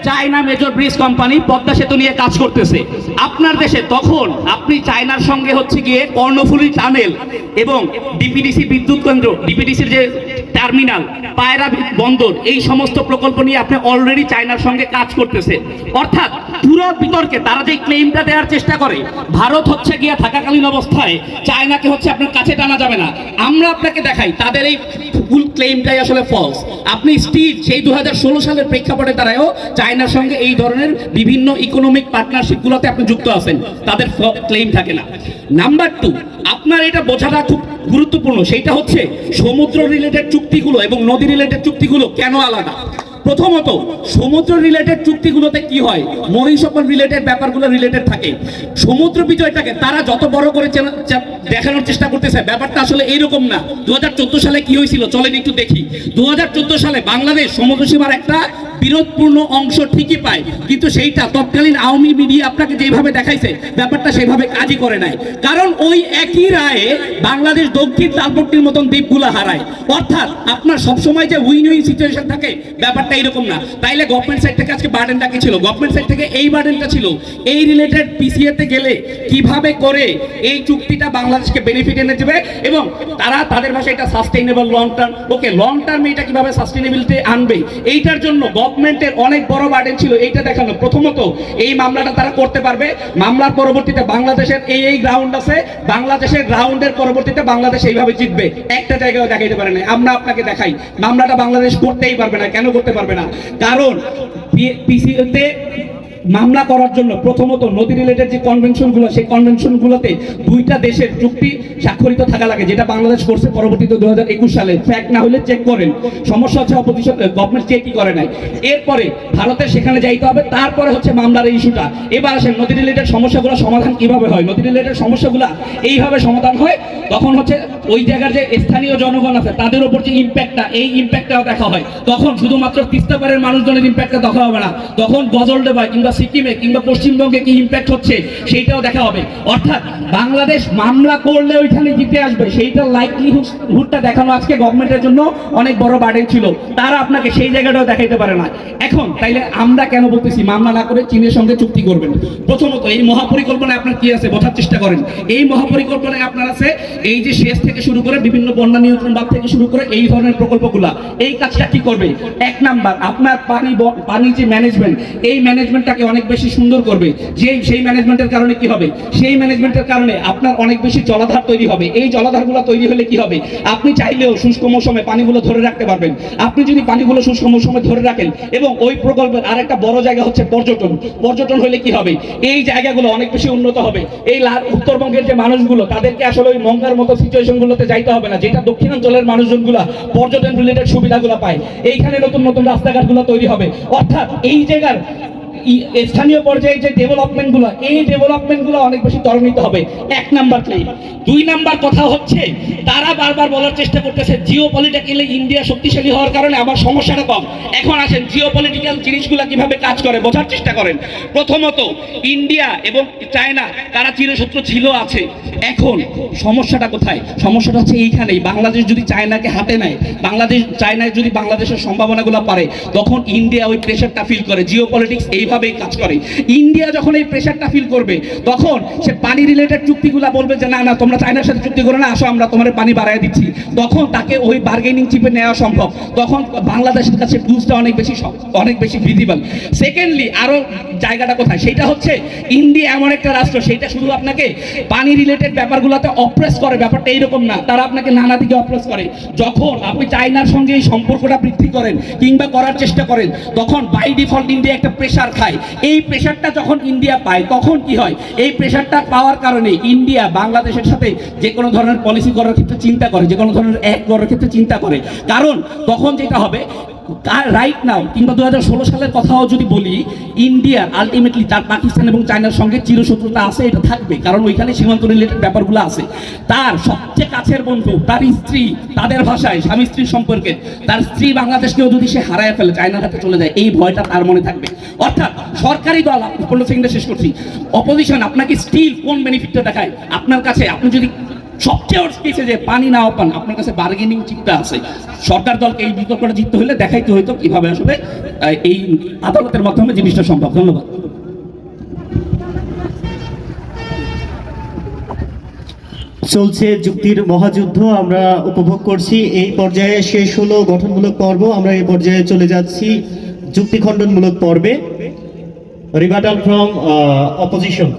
China major bridge company Padma সেতু নিয়ে কাজ করতেছে আপনার দেশে, তখন আপনি চায়নার সঙ্গে হচ্ছে গিয়ে কর্ণফুলী টানেল এবং ডিপিডিসি বিদ্যুৎ কেন্দ্র, ডিপিডিসির যে টার্মিনাল, পায়রা বন্দর, এই সমস্ত প্রকল্প নিয়ে আপনি অলরেডি চায়নার সঙ্গে কাজ করতেছে। অর্থাৎ পুরো বিতর্কে তারা যে ক্লেমটা দেওয়ার চেষ্টা করে, ভারত হচ্ছে গিয়ে থাকাকালীন অবস্থায় চায়নাকে হচ্ছে আপনার কাছে টানা যাবে না, আমরা আপনাকে দেখাই তাদের এই ফুল ক্লেমটাই আসলে ফলস। আপনি স্টিল সেই 2016 সালের প্রেক্ষাপটে তারাও চায়নার সঙ্গে এই ধরনের বিভিন্ন ইকোনমিক পার্টনারশিপগুলোতে আপনি যুক্ত আছেন, তাদের ক্লেম থাকে না। নাম্বার 2, আপনার এটা বোঝাটা খুব গুরুত্বপূর্ণ, সেইটা হচ্ছে সমুদ্র রিলেটেড চুক্তিগুলো এবং নদী রিলেটেড চুক্তিগুলো কেন আলাদা। প্রথমত, সমুদ্র রিলেটেড চুক্তিগুলোতে কি হয়, মহিষপণ রিলেটেড ব্যাপারগুলো রিলেটেড থাকে। সমুদ্র বিজয়টাকে তারা যত বড় করে দেখানোর চেষ্টা করতেছে, ব্যাপারটা আসলে এইরকম না। 2014 সালে কি হয়েছিল চলেন একটু দেখি। 2014 সালে বাংলাদেশ সমুদ্র সীমার একটা বিরোধপূর্ণ অংশ ঠিকই পায়, কিন্তু সেইটা তৎকালীন আওয়ামী মিডিয়া আপনাকে যেভাবে দেখাইছে, ব্যাপারটা সেইভাবে কাজই করে নাই। কারণ ওই একই রায়ে বাংলাদেশ দক্ষিণ তালপট্টির মতন দ্বীপগুলো হারায়। অর্থাৎ আপনার সবসময় যে উইন উইন সিচুয়েশন থাকে, ব্যাপারটা এরকম না। তাইলে গভর্নমেন্ট সাইড থেকে আজকে বার্ডেনটা কি ছিল? গভর্নমেন্ট সাইড থেকে এই বার্ডেনটা ছিল এই রিলেটেড পিসিএতে গেলে কিভাবে করে এই চুক্তিটা বাংলাদেশকে বেনিফিট এনে দেবে, এবং তারা তাদের ভাষায় এটা সাস্টেইনেবল লং টার্ম। ওকে, লং টার্মে এটা কিভাবে সাস্টেইনেবিলিটি আনবে, এইটার জন্য গভর্নমেন্টের অনেক বড় বার্ডেন ছিল এইটা দেখানো। প্রথমত, এই মামলাটা তারা করতে পারবে, মামলার পরবর্তীতে বাংলাদেশের এই গ্রাউন্ড আছে, বাংলাদেশের গ্রাউন্ডের পরবর্তীতে বাংলাদেশ এইভাবে জিতবে। একটা জায়গায় দেখাইতে পারে না। আমরা আপনাকে দেখাই মামলাটা বাংলাদেশ করতেই পারবে না। কেন করতে পারবে না? কারণ পিসিতে মামলা করার জন্য প্রথমত নদী রিলেটেড যে কনভেনশনগুলো, সেই কনভেনশনগুলোতে দুইটা দেশের চুক্তি স্বাক্ষরিত থাকা লাগে, যেটা বাংলাদেশ করছে পরবর্তীতে 2021 সালে। ফ্যাক্ট না হলে চেক করেন। সমস্যা হচ্ছে অপোজিশন গভর্নমেন্ট চেকই করে নাই। এরপরে ভারতের সেখানে যাইতে হবে, তারপরে হচ্ছে মামলার এই ইস্যুটা। এবার আসেন নদী রিলেটেড সমস্যাগুলো সমাধান কিভাবে হয়। নদী রিলেটেড সমস্যাগুলো এইভাবে সমাধান হয়, তখন হচ্ছে ওই জায়গার যে স্থানীয় জনগণ আছে তাদের উপর যে ইম্প্যাক্টটা, এই ইম্প্যাক্টটাও দেখা হয়। তখন শুধুমাত্র তিস্তাপাড়ের মানুষজনের ইম্প্যাক্টটা দেখা হবে না, তখন গজলডোবায় কিংবা সিকিমে কিংবা পশ্চিমবঙ্গে কি ইম্প্যাক্ট হচ্ছে সেইটাও দেখা হবে। অর্থাৎ বাংলাদেশ মামলা করলে ওইখানে জিতে আসবে, সেইটার লাইকলিহুডটা দেখানো আজকে গভর্নমেন্টের জন্য অনেক বড় বার্ডেন ছিল। তারা আপনাকে সেই জায়গাটাও দেখাইতে পারে না। এখন তাইলে আমরা কেন বলতেছি মামলা না করে চীনের সঙ্গে চুক্তি করবেন? প্রথমত, এই মহাপরিকল্পনায় আপনার কি আছে বোঝার চেষ্টা করেন। এই মহাপরিকল্পনায় আপনার আছে এই যে সেচ থেকে শুরু করে বিভিন্ন বন্যা নিয়ন্ত্রণ বাঁধ থেকে শুরু করে এই ধরনের প্রকল্পগুলা। এই কাজটা কি করবে? 1 নাম্বার, আপনার পানি যে ম্যানেজমেন্ট, এই ম্যানেজমেন্টটাকে অনেক বেশি সুন্দর করবে। সেই ম্যানেজমেন্টের কারণে কি হবে? সেই ম্যানেজমেন্টের কারণে আপনার অনেক বেশি জলাধার তৈরি হবে। এই জলাধারগুলো তৈরি হলে কি হবে? আপনি চাইলেও শুষ্ক মৌসুমে পানিগুলো ধরে রাখতে পারবেন। আপনি যদি পানিগুলো শুষ্ক মৌসুমে ধরে রাখেন, এবং ওই প্রকল্পের আরেকটা বড় জায়গা হচ্ছে পর্যটন। পর্যটন হলে কি হবে? এই জায়গাগুলো অনেক বেশি উন্নত হবে। এই উত্তরবঙ্গের যে মানুষগুলো, তাদেরকে আসলে ওই মঙ্গার মতো সিচুয়েশনগুলোতে যাইতে হবে না, যেটা দক্ষিণাঞ্চলের মানুষজনগুলো পর্যটন রিলেটেড সুবিধাগুলো পায়। এইখানে নতুন নতুন রাস্তাঘাটগুলো তৈরি হবে। অর্থাৎ এই জায়গার স্থানীয় পর্যায়ে যে ডেভেলপমেন্টগুলো, এই ডেভেলপমেন্টগুলো অনেক বেশি ত্বরান্বিত হবে। 1 নাম্বার ক্লেম। 2 নাম্বার কথা হচ্ছে, তারা বারবার বলার চেষ্টা করতেছে জিওপলিটিক্যালি ইন্ডিয়া শক্তিশালী হওয়ার কারণে আমার সমস্যাটা কম। এখন আসেন জিওপলিটিক্যাল জিনিসগুলো কিভাবে কাজ করে বোঝার চেষ্টা করেন। প্রথমত, ইন্ডিয়া এবং চায়না তারা চিরশত্রু ছিল, আছে। এখন সমস্যাটা কোথায়? সমস্যাটা হচ্ছে এইখানেই। বাংলাদেশ যদি চায়নাকে হাতে নেয়, চায়নায় যদি বাংলাদেশের সম্ভাবনাগুলো পারে, তখন ইন্ডিয়া ওই প্রেশারটা ফিল করে। জিওপলিটিক্স এইভাবেই কাজ করে। ইন্ডিয়া যখন এই প্রেশারটা ফিল করবে, তখন সে পানি রিলেটেড চুক্তিগুলো বলবে যে না না, তোমরা চায়নার সাথে চুক্তি করো না, আসো আমরা তোমার পানি বাড়ায় দিচ্ছি। তখন তাকে ওই বার্গেনিং চিপে নেওয়া সম্ভব। তখন বাংলাদেশের কাছে টুলসটা অনেক বেশি ভিজিবল। সেকেন্ডলি, আরো জায়গাটা কোথায়? সেটা হচ্ছে ইন্ডিয়া এমন একটা রাষ্ট্র, সেটা শুধু আপনাকে পানি রিলেটেড ব্যাপারগুলোতে অপ্রেস করে। ব্যাপারটা এইরকম না, তারা আপনাকে নানা দিকে অপ্রেস করে। যখন আপনি চায়নার সঙ্গে এই সম্পর্কটা বৃদ্ধি করেন কিংবা করার চেষ্টা করেন, তখন বাই ডিফল্ট ইন্ডিয়া একটা প্রেশার খায়। এই প্রেশারটা যখন ইন্ডিয়া পায়, তখন কি হয়? এই প্রেশারটা পাওয়ার কারণে ইন্ডিয়া বাংলাদেশের সাথে যে কোনো ধরনের পলিসি করার ক্ষেত্রে চিন্তা করে, যে কোনো ধরনের অ্যাক্ট করার ক্ষেত্রে চিন্তা করে। কারণ তখন যেটা হবে, রাইট নাও কিংবা 2016 সালের কথাও যদি বলি, ইন্ডিয়ার আলটিমেটলি তার পাকিস্তান এবং চায়নার সঙ্গে চিরশত্রুতা আছে, এটা থাকবে। কারণ ওইখানে সীমান্ত রিলেটেড ব্যাপারগুলো আছে। তার সবচেয়ে কাছের বন্ধু, তার স্ত্রী, তাদের ভাষায় স্বামী স্ত্রীর সম্পর্কে, তার স্ত্রী বাংলাদেশকেও যদি সে হারায় ফেলে, চায়নার হাতে চলে যায়, এই ভয়টা তার মনে থাকবে। অর্থাৎ সরকারি দল, 15 সেকেন্ডে শেষ করছি, অপোজিশন আপনাকে স্টিল কোন বেনিফিটটা দেখায় আপনার কাছে? আপনি যদি সবচেয়ে ওর কেসে যে পানি না পান, আপনার কাছে বার্গেনিং চিন্তা আছে। সরকার দলকে এই বিতর্কটা জিততে হলে দেখাইতে হইতো কিভাবে আসলে এই আদালতের মাধ্যমে জিনিসটা সম্ভব। ধন্যবাদ। চলছে যুক্তির মহাযুদ্ধ, আমরা উপভোগ করছি। এই পর্যায়ে শেষ হলো গঠনমূলক পর্ব, আমরা এই পর্যায়ে চলে যাচ্ছি যুক্তি খণ্ডনমূলক পর্বে। Rebuttal from opposition.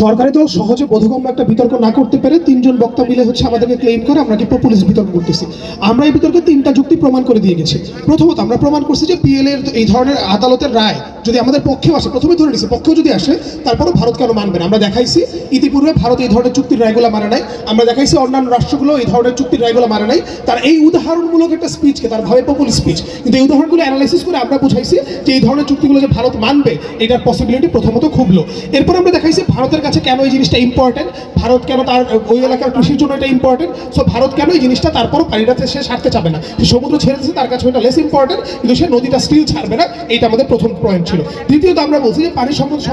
সরকারি দল সহজে বোধগম্য একটা বিতর্ক না করতে পেরে তিনজন বক্তা মিলে হচ্ছে আমাদেরকে ক্লেম করে আমরা কি পপুলিস্ট বিতর্ক করতেছি। আমরা এই বিতর্কে তিনটা যুক্তি প্রমাণ করে দিয়ে গেছি। প্রথমত আমরা প্রমাণ করছি যে পিএল এর এই ধরনের আদালতের রায় যদি আমাদের পক্ষেও আসে, প্রথমে ধরে নিছি পক্ষেও যদি আসে, তারপরও ভারত কেন মানবে না। আমরা দেখাইছি ইতিপূর্বে ভারত এই ধরনের চুক্তির রায়গুলো মানে নাই, আমরা দেখাইছি অন্যান্য রাষ্ট্রগুলো এই ধরনের চুক্তির রায়গুলো মানে নাই। তার এই উদাহরণমূলক একটা স্পিচকে তার ভাবে পপুলিস্ট স্পিচ, কিন্তু এই উদাহরণগুলো অ্যানালাইসিস করে আমরা বুঝাইছি যে এই ধরনের চুক্তিগুলো যে ভারত মানবে এটার পসিবিলিটি প্রথমত খুব লো। এরপর আমরা দেখাইছি ভারতের কাছে কেন এই জিনিসটা ইম্পর্টেন্ট, ভারত কেন তার ওই এলাকার কৃষির জন্য এটা ইম্পর্টেন্ট। সো ভারত কেন এই জিনিসটা তারপরও পানিটাতে সে ছাড়তে চাবে না, সে সমুদ্র ছেড়ে দিচ্ছে, তার কাছে ওইটা লেস ইম্পর্টেন্ট, কিন্তু সে নদীটা স্টিল ছাড়বে না। এইটা আমাদের প্রথম পয়েন্ট ছিল। দ্বিতীয়ত আমরা বলছি যে পানির সমস্যা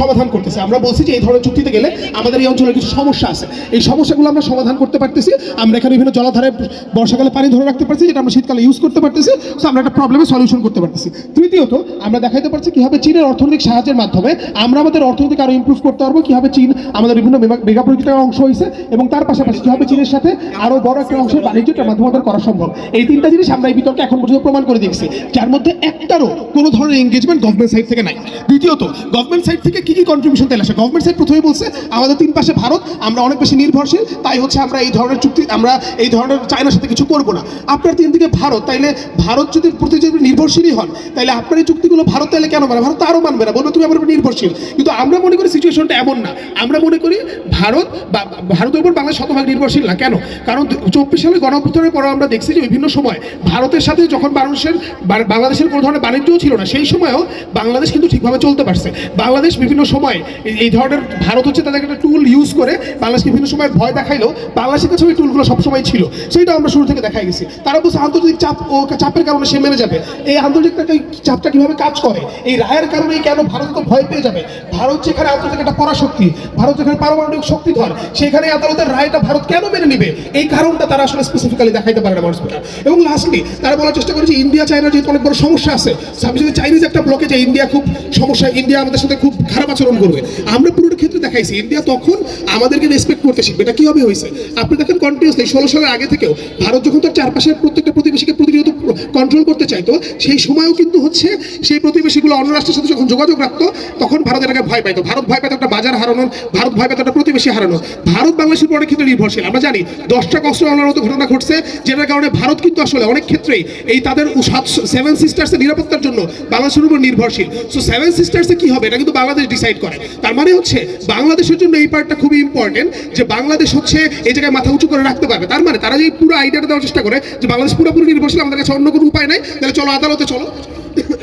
সমাধান করতেছে। আমরা বলছি যে এই ধরনের চুক্তিতে গেলে আমাদের এই অঞ্চলে কিছু সমস্যা আছে, এই সমস্যাগুলো আমরা সমাধান করতে পারতেছি। আমরা এখানে বিভিন্ন জলাধারে বর্ষাকালে পানি ধরে রাখতে পারছি, যেটা আমরা শীতকালে ইউজ করতে পারতেছি। সো আমরা একটা প্রবলেমের সলিউশন করতে পারতেছি। তৃতীয়ত আমরা দেখাতে পারছি কিভাবে চীনের অর্থনৈতিক সাহায্যের মাধ্যমে আমরা আমাদের অর্থনৈতিক আরো ইমপ্রুভ করতে পারবো, কিভাবে চীন আমাদের বিভিন্ন মেগা প্রজেক্টের অংশ হয়েছে, এবং তার পাশাপাশি কিভাবে চীনের সাথে আরো বড় একটা অংশের বাণিজ্যের মাধ্যমে আমাদের করা সম্ভব। এই তিনটা জিনিস আমরা এই বিতর্কে এখন পর্যন্ত প্রমাণ করে দিয়েছি, যার মধ্যে একটারও কোনো ধরনের এঙ্গেজমেন্ট গভর্নমেন্ট সাইড থেকে নাই। দ্বিতীয়ত গভর্নমেন্ট সাইড থেকে কি কি কন্ট্রিবিউশন তাই আসে। গভর্নমেন্ট সাইড প্রথমে বলছে আমাদের তিন পাশে ভারত, আমরা অনেক বেশি নির্ভরশীল, তাই হচ্ছে আমরা এই ধরনের চুক্তি, আমরা এই ধরনের চায়নার সাথে কিছু করবো না। আপনার তিন দিকে ভারত, তাইলে ভারত যদি প্রতি যদি নির্ভরশীলই হন, তাইলে আপনার এই চুক্তিগুলো ভারত তাইলে কেন মানে, ভারত তো আরও মানবে না, বলবে তুমি আমার উপর নির্ভরশীল। কিন্তু আমরা মনে করি সিচুয়েশনটা এমন না। আমরা মনে করি ভারতের উপর বাংলাদেশ শতভাগ নির্ভরশীল না। কেন? কারণ 24 সালে গণঅভ্যুত্থানের পরে আমরা দেখছি যে বিভিন্ন সময় ভারতের সাথে যখন বাংলাদেশের কোনো ধরনের বাণিজ্যও ছিল না, সেই সময়ও বাংলাদেশ কিন্তু ঠিকভাবে চলতে পারছে। বাংলাদেশ বিভিন্ন সময় এই ধরনের ভারত হচ্ছে তাদের একটা টুল ইউজ করে বাংলাদেশকে বিভিন্ন সময় ভয় দেখাইলেও বাংলাদেশের কাছে ওই টুলগুলো সবসময় ছিল, সেইটা আমরা শুরু থেকে দেখাই গেছি। তারা বলছে আন্তর্জাতিক চাপের কারণে সে মেনে যাবে। এই আন্তর্জাতিক চাপটা কিভাবে কাজ করে, এই রায়ের কারণেই কেন ভারত তো ভয় পেয়ে যাবে। ভারত যেখানে আন্তর্জাতিক একটা পরাশক্তি, ভারত যেখানে পারমাণবিক শক্তিধর, সেখানে আদালতের রায়টা ভারত কেন মেনে নিবে, এই কারণটা তারা আসলে স্পেসিফিক্যালি দেখাইতে পারে না মানুষ। এবং লাস্টলি তারা বলার চেষ্টা করেছে ইন্ডিয়া চায়না যেহেতু অনেক বড় সমস্যা আছে, আমি যদি চাইনিজ একটা ব্লকে যে ইন্ডিয়া খুব সমস্যা, ইন্ডিয়া আমাদের সাথে খুব খারাপ আচরণ করবে, আমরা পুরোটা ক্ষেত্রে দেখাইছি ইন্ডিয়া তখন আমাদেরকে রেসপেক্ট করতে শিখবে। এটা কিভাবে হয়েছে আপনি দেখেন কন্টিনিউসলি 16 সালের আগে থেকেও ভারত যখন তার চারপাশের প্রত্যেকটা প্রতিবেশীকে প্রতিনিয়ত কন্ট্রোল করতে চাইতো, সেই সময়ও কিন্তু হচ্ছে সেই প্রতিবেশীগুলো অন্য রাষ্ট্রের সাথে যখন যোগাযোগ রাখতো তখন ভারত এটাকে ভয় পাইতো। ভারত ভয় পেত একটা বাজার হারানোর, ভারত ভয় পেত একটা প্রতিবেশী হারানোর। ভারত বাংলাদেশের উপর অনেক ক্ষেত্রে নির্ভরশীল। আমরা জানি 10টা কষ্ট আলার মতো ঘটনা ঘটছে, যেটার কারণে ভারত কিন্তু আসলে অনেক ক্ষেত্রেই এই তাদের 7 সিস্টার্সের নিরাপত্তার জন্য বাংলাদেশের উপর নির্ভরশীল। সো 7 সিস্টার্সে কি হবে এটা কিন্তু বাংলাদেশ ডিসাইড করে। তার মানে হচ্ছে বাংলাদেশের জন্য এই পার্টটা খুবই ইম্পর্টেন্ট যে বাংলাদেশ হচ্ছে এই জায়গায় মাথা উঁচু করে রাখতে পারবে। তার মানে তারা যে পুরো আইডিয়াটা দেওয়ার চেষ্টা করে যে বাংলাদেশ পুরোপুরি নির্ভরশীল, আমাদের কাছে অন্য কোনো উপায় নাই, তাহলে চলো আদালতে চলো।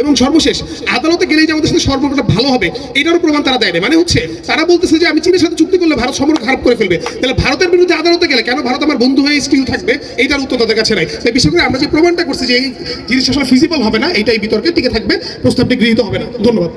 এবং সর্বশেষ আদালতে গেলেই যে আমাদের সাথে সর্বটা ভালো হবে এটারও প্রমাণ তারা দেয় না। মানে হচ্ছে তারা বলতেছে যে আমি চীনের সাথে চুক্তি করলে ভারত সম্পর্ক খারাপ করে ফেলবে, তাহলে ভারতের বিরুদ্ধে আদালতে গেলে কেন ভারত আমার বন্ধু হয়ে স্টিল থাকবে, এইটার উত্তর তাদের কাছে নাই। তাই বিশেষ করে আমরা যে প্রমাণটা করছি যে এই জিনিসটা আসলে ফিজিবল হবে না, এইটাই বিতর্কে টিকে থাকবে, প্রস্তাবটি গৃহীত হবে না। ধন্যবাদ।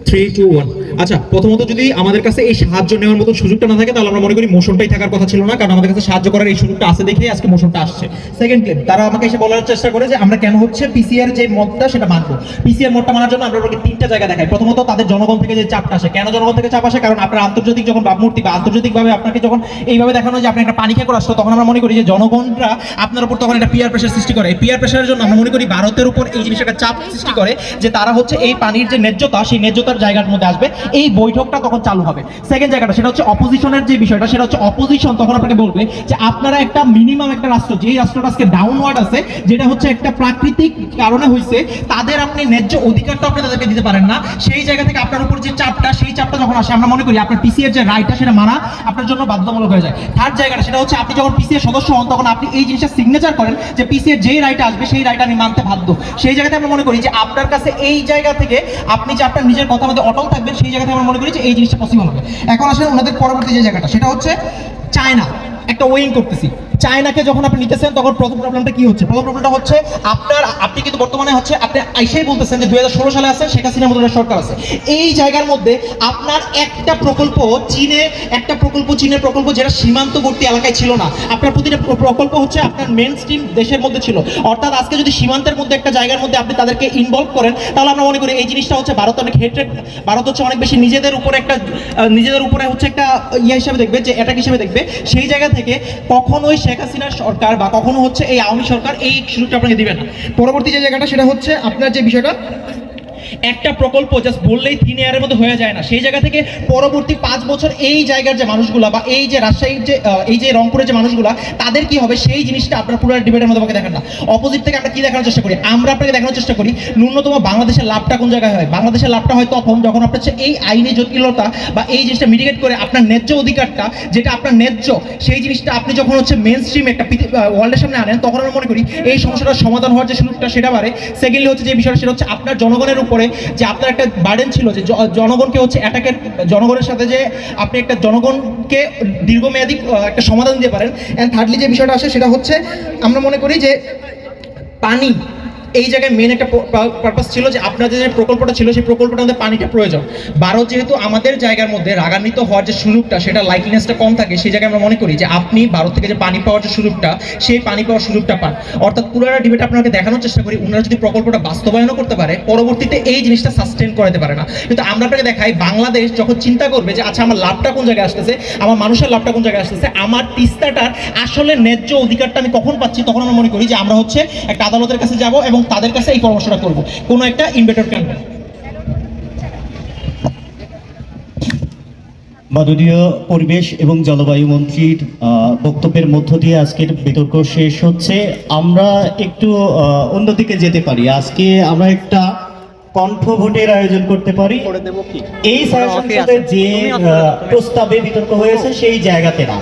3, 2, 1। আচ্ছা, প্রথমত যদি আমাদের কাছে এই সাহায্য নেওয়ার মতো সুযোগটা না থাকে তাহলে আমরা মনে করি মোশনটাই থাকার কথা ছিল না, কারণ আমাদের কাছে সাহায্য করার এই সুযোগটা আছে দেখেই আজকে মোশনটা আসছে। সেকেন্ড ক্লেম, তারা আমাকে এসে বলার চেষ্টা করে যে আমরা কেন হচ্ছে পিসিআর যে মতটা সেটা মানবো। পিসিআর মতটা মানার জন্য আমরা ওকে তিনটা জায়গা দেখাই। প্রথমত তাদের জনগণ থেকে যে চাপটা আসে, কেন জনগণ থেকে চাপ আসে, কারণ আপনার আন্তর্জাতিক যখন ভাবমূর্তি বা আন্তর্জাতিকভাবে আপনাকে যখন এইভাবে দেখানো যে আপনি একটা পানি খেয়ে আসতো, তখন আমরা মনে করি যে জনগণরা আপনার উপর তখন একটা পিয়ার প্রেশার সৃষ্টি করে। এই পিয়ার প্রেশারের জন্য আমরা মনে করি ভারতের উপর এই জিনিসটা একটা চাপ সৃষ্টি করে যে তারা হচ্ছে এই পানির যে ন্যায্যতা, সেই ন্যায্যতার জায়গার মধ্যে আসবে, এই বৈঠকটা তখন চালু হবে। সেকেন্ড জায়গাটা সেটা হচ্ছে অপোজিশনের যে বিষয়টা, সেটা হচ্ছে অপোজিশন তখন আপনাকে বলবে যে আপনারা একটা মিনিমাম একটা রাষ্ট্র, যেই রাষ্ট্রটা আজকে ডাউনওয়ার্ড আছে, যেটা হচ্ছে একটা প্রাকৃতিক কারণে হয়েছে, তাদের আপনি ন্যায্য অধিকারটা আপনি তাদেরকে দিতে পারেন না। সেই জায়গা থেকে আপনার উপর যে চাপটা, সেই চাপটা যখন আসে আমরা মনে করি আপনার পিসিএর যে রাইটটা সেটা মানা আপনার জন্য বাধ্যতামূলক হয়ে যায়। থার্ড জায়গাটা সেটা হচ্ছে আপনি যখন পিসিএর সদস্য হন তখন আপনি এই জিনিসটা সিগনেচার করেন যে পিসিএর যেই রাইট আসবে সেই রাইট আমি মানতে বাধ্য। সেই জায়গাতে আমরা মনে করি যে আপনার কাছে এই জায়গা থেকে আপনি যে আপনার নিজের কথা মধ্যে অটল থাকবেন, সেই জায়গাতে আমরা মনে করি যে এই জিনিসটা পসিবল হবে। এখন আসলে ওনাদের পরবর্তী যে জায়গাটা সেটা হচ্ছে চায়না, একটা ওয়েইং করতেছি। চায়নাকে যখন আপনি নিতেছেন তখন প্রথম প্রবলেমটা কি হচ্ছে? প্রথম প্রবলেমটা হচ্ছে আপনি কিন্তু বর্তমানে হচ্ছে আপনি আইসাই বলতেছেন যে 2016 সালে আছে শেখ হাসিনার মতো একটা সরকার আছে। এই জায়গার মধ্যে আপনার একটা প্রকল্প চীনের প্রকল্প যেটা সীমান্তবর্তী এলাকায় ছিল না, আপনার প্রতিটা প্রকল্প হচ্ছে আপনার মেন স্ট্রিম দেশের মধ্যে ছিল। অর্থাৎ আজকে যদি সীমান্তের মধ্যে একটা জায়গার মধ্যে আপনি তাদেরকে ইনভলভ করেন, তাহলে আমরা মনে করি এই জিনিসটা হচ্ছে ভারত অনেক হেট্রেড, ভারত হচ্ছে অনেক বেশি নিজেদের উপরে হচ্ছে একটা হিসাবে দেখবে, যে অ্যাটাক হিসেবে দেখবে। সেই জায়গা থেকে কখনোই শেখ হাসিনার সরকার বা কখনো হচ্ছে এই আওয়ামী সরকার এই সুযোগটা আপনাকে দিবে না। পরবর্তী যে জায়গাটা সেটা হচ্ছে আপনার যে বিষয়টা, একটা প্রকল্প জাস্ট বললেই 3 ইয়ারের মধ্যে হয়ে যায় না। সেই জায়গা থেকে পরবর্তী 5 বছর এই জায়গার যে মানুষগুলা বা এই যে রাজশাহীর যে এই যে রংপুরের যে মানুষগুলা তাদের কি হবে সেই জিনিসটা আপনার পুরো ডিবেটের মধ্যে আমাকে দেখেন না। অপোজিট থেকে আমরা কি দেখানোর চেষ্টা করি? আমরা আপনাকে দেখানোর চেষ্টা করি ন্যূনতম বাংলাদেশের লাভটা কোন জায়গায় হয়। বাংলাদেশের লাভটা হয় তখন যখন আপনার হচ্ছে এই আইনি জটিলতা বা এই জিনিসটা মিটিগেট করে আপনার ন্যায্য অধিকারটা, যেটা আপনার ন্যায্য, সেই জিনিসটা আপনি যখন হচ্ছে মেন স্ট্রিম একটা ওয়ার্ল্ডের সামনে আনেন, তখন আমরা মনে করি এই সমস্যাটার সমাধান হওয়ার যে সুযোগটা সেটা বাড়ে। সেকেন্ডলি হচ্ছে যে বিষয়টা সেটা হচ্ছে আপনার জনগণের উপরে যে আপনার একটা বার্ডেন ছিল, যে জনগণকে হচ্ছে অ্যাটাকের, জনগণের সাথে যে আপনি একটা জনগণকে দীর্ঘমেয়াদী একটা সমাধান দিতে পারেন। অ্যান্ড থার্ডলি যে বিষয়টা আসে সেটা হচ্ছে আমরা মনে করি যে পানি এই জায়গায় মেন একটা পারপাস ছিল, যে আপনাদের যে প্রকল্পটা ছিল সেই প্রকল্পটার মধ্যে পানিটা প্রয়োজন। ভারত যেহেতু আমাদের জায়গার মধ্যে রাগান্বিত হওয়ার যে সুযোগটা সেটা লাইকলিনেসটা কম থাকে, সেই জায়গায় আমরা মনে করি যে আপনি ভারত থেকে যে পানি পাওয়ার যে সুযোগটা, সেই পানি পাওয়ার সুযোগটা পান। অর্থাৎ পুরোটা ডিবেট আপনাকে দেখানোর চেষ্টা করি ওনারা যদি প্রকল্পটা বাস্তবায়নও করতে পারে, পরবর্তীতে এই জিনিসটা সাস্টেন করাতে পারে না। কিন্তু আমরা আপনাকে দেখাই বাংলাদেশ যখন চিন্তা করবে যে আচ্ছা আমার লাভটা কোন জায়গায় আসতেছে, আমার মানুষের লাভটা কোন জায়গায় আসতেছে, আমার তিস্তাটার আসলে ন্যায্য অধিকারটা আমি কখন পাচ্ছি, তখন আমরা মনে করি যে আমরা হচ্ছে একটা আদালতের কাছে যাব এবং তাদের কাছে এই পরামর্শটা করবো, কোনো একটা ইনভেটর কেন্দ্র। মাননীয় পরিবেশ এবং জলবায়ু মন্ত্রীর বক্তব্যের মধ্য দিয়ে আজকের বিতর্ক শেষ হচ্ছে। আমরা একটু অন্যদিকে যেতে পারি। আজকে আমরা একটা কণ্ঠ ভোটের আয়োজন করতে পারি। এই সংসদে যে প্রস্তাবে বিতর্ক হয়েছে সেই জায়গাতে না।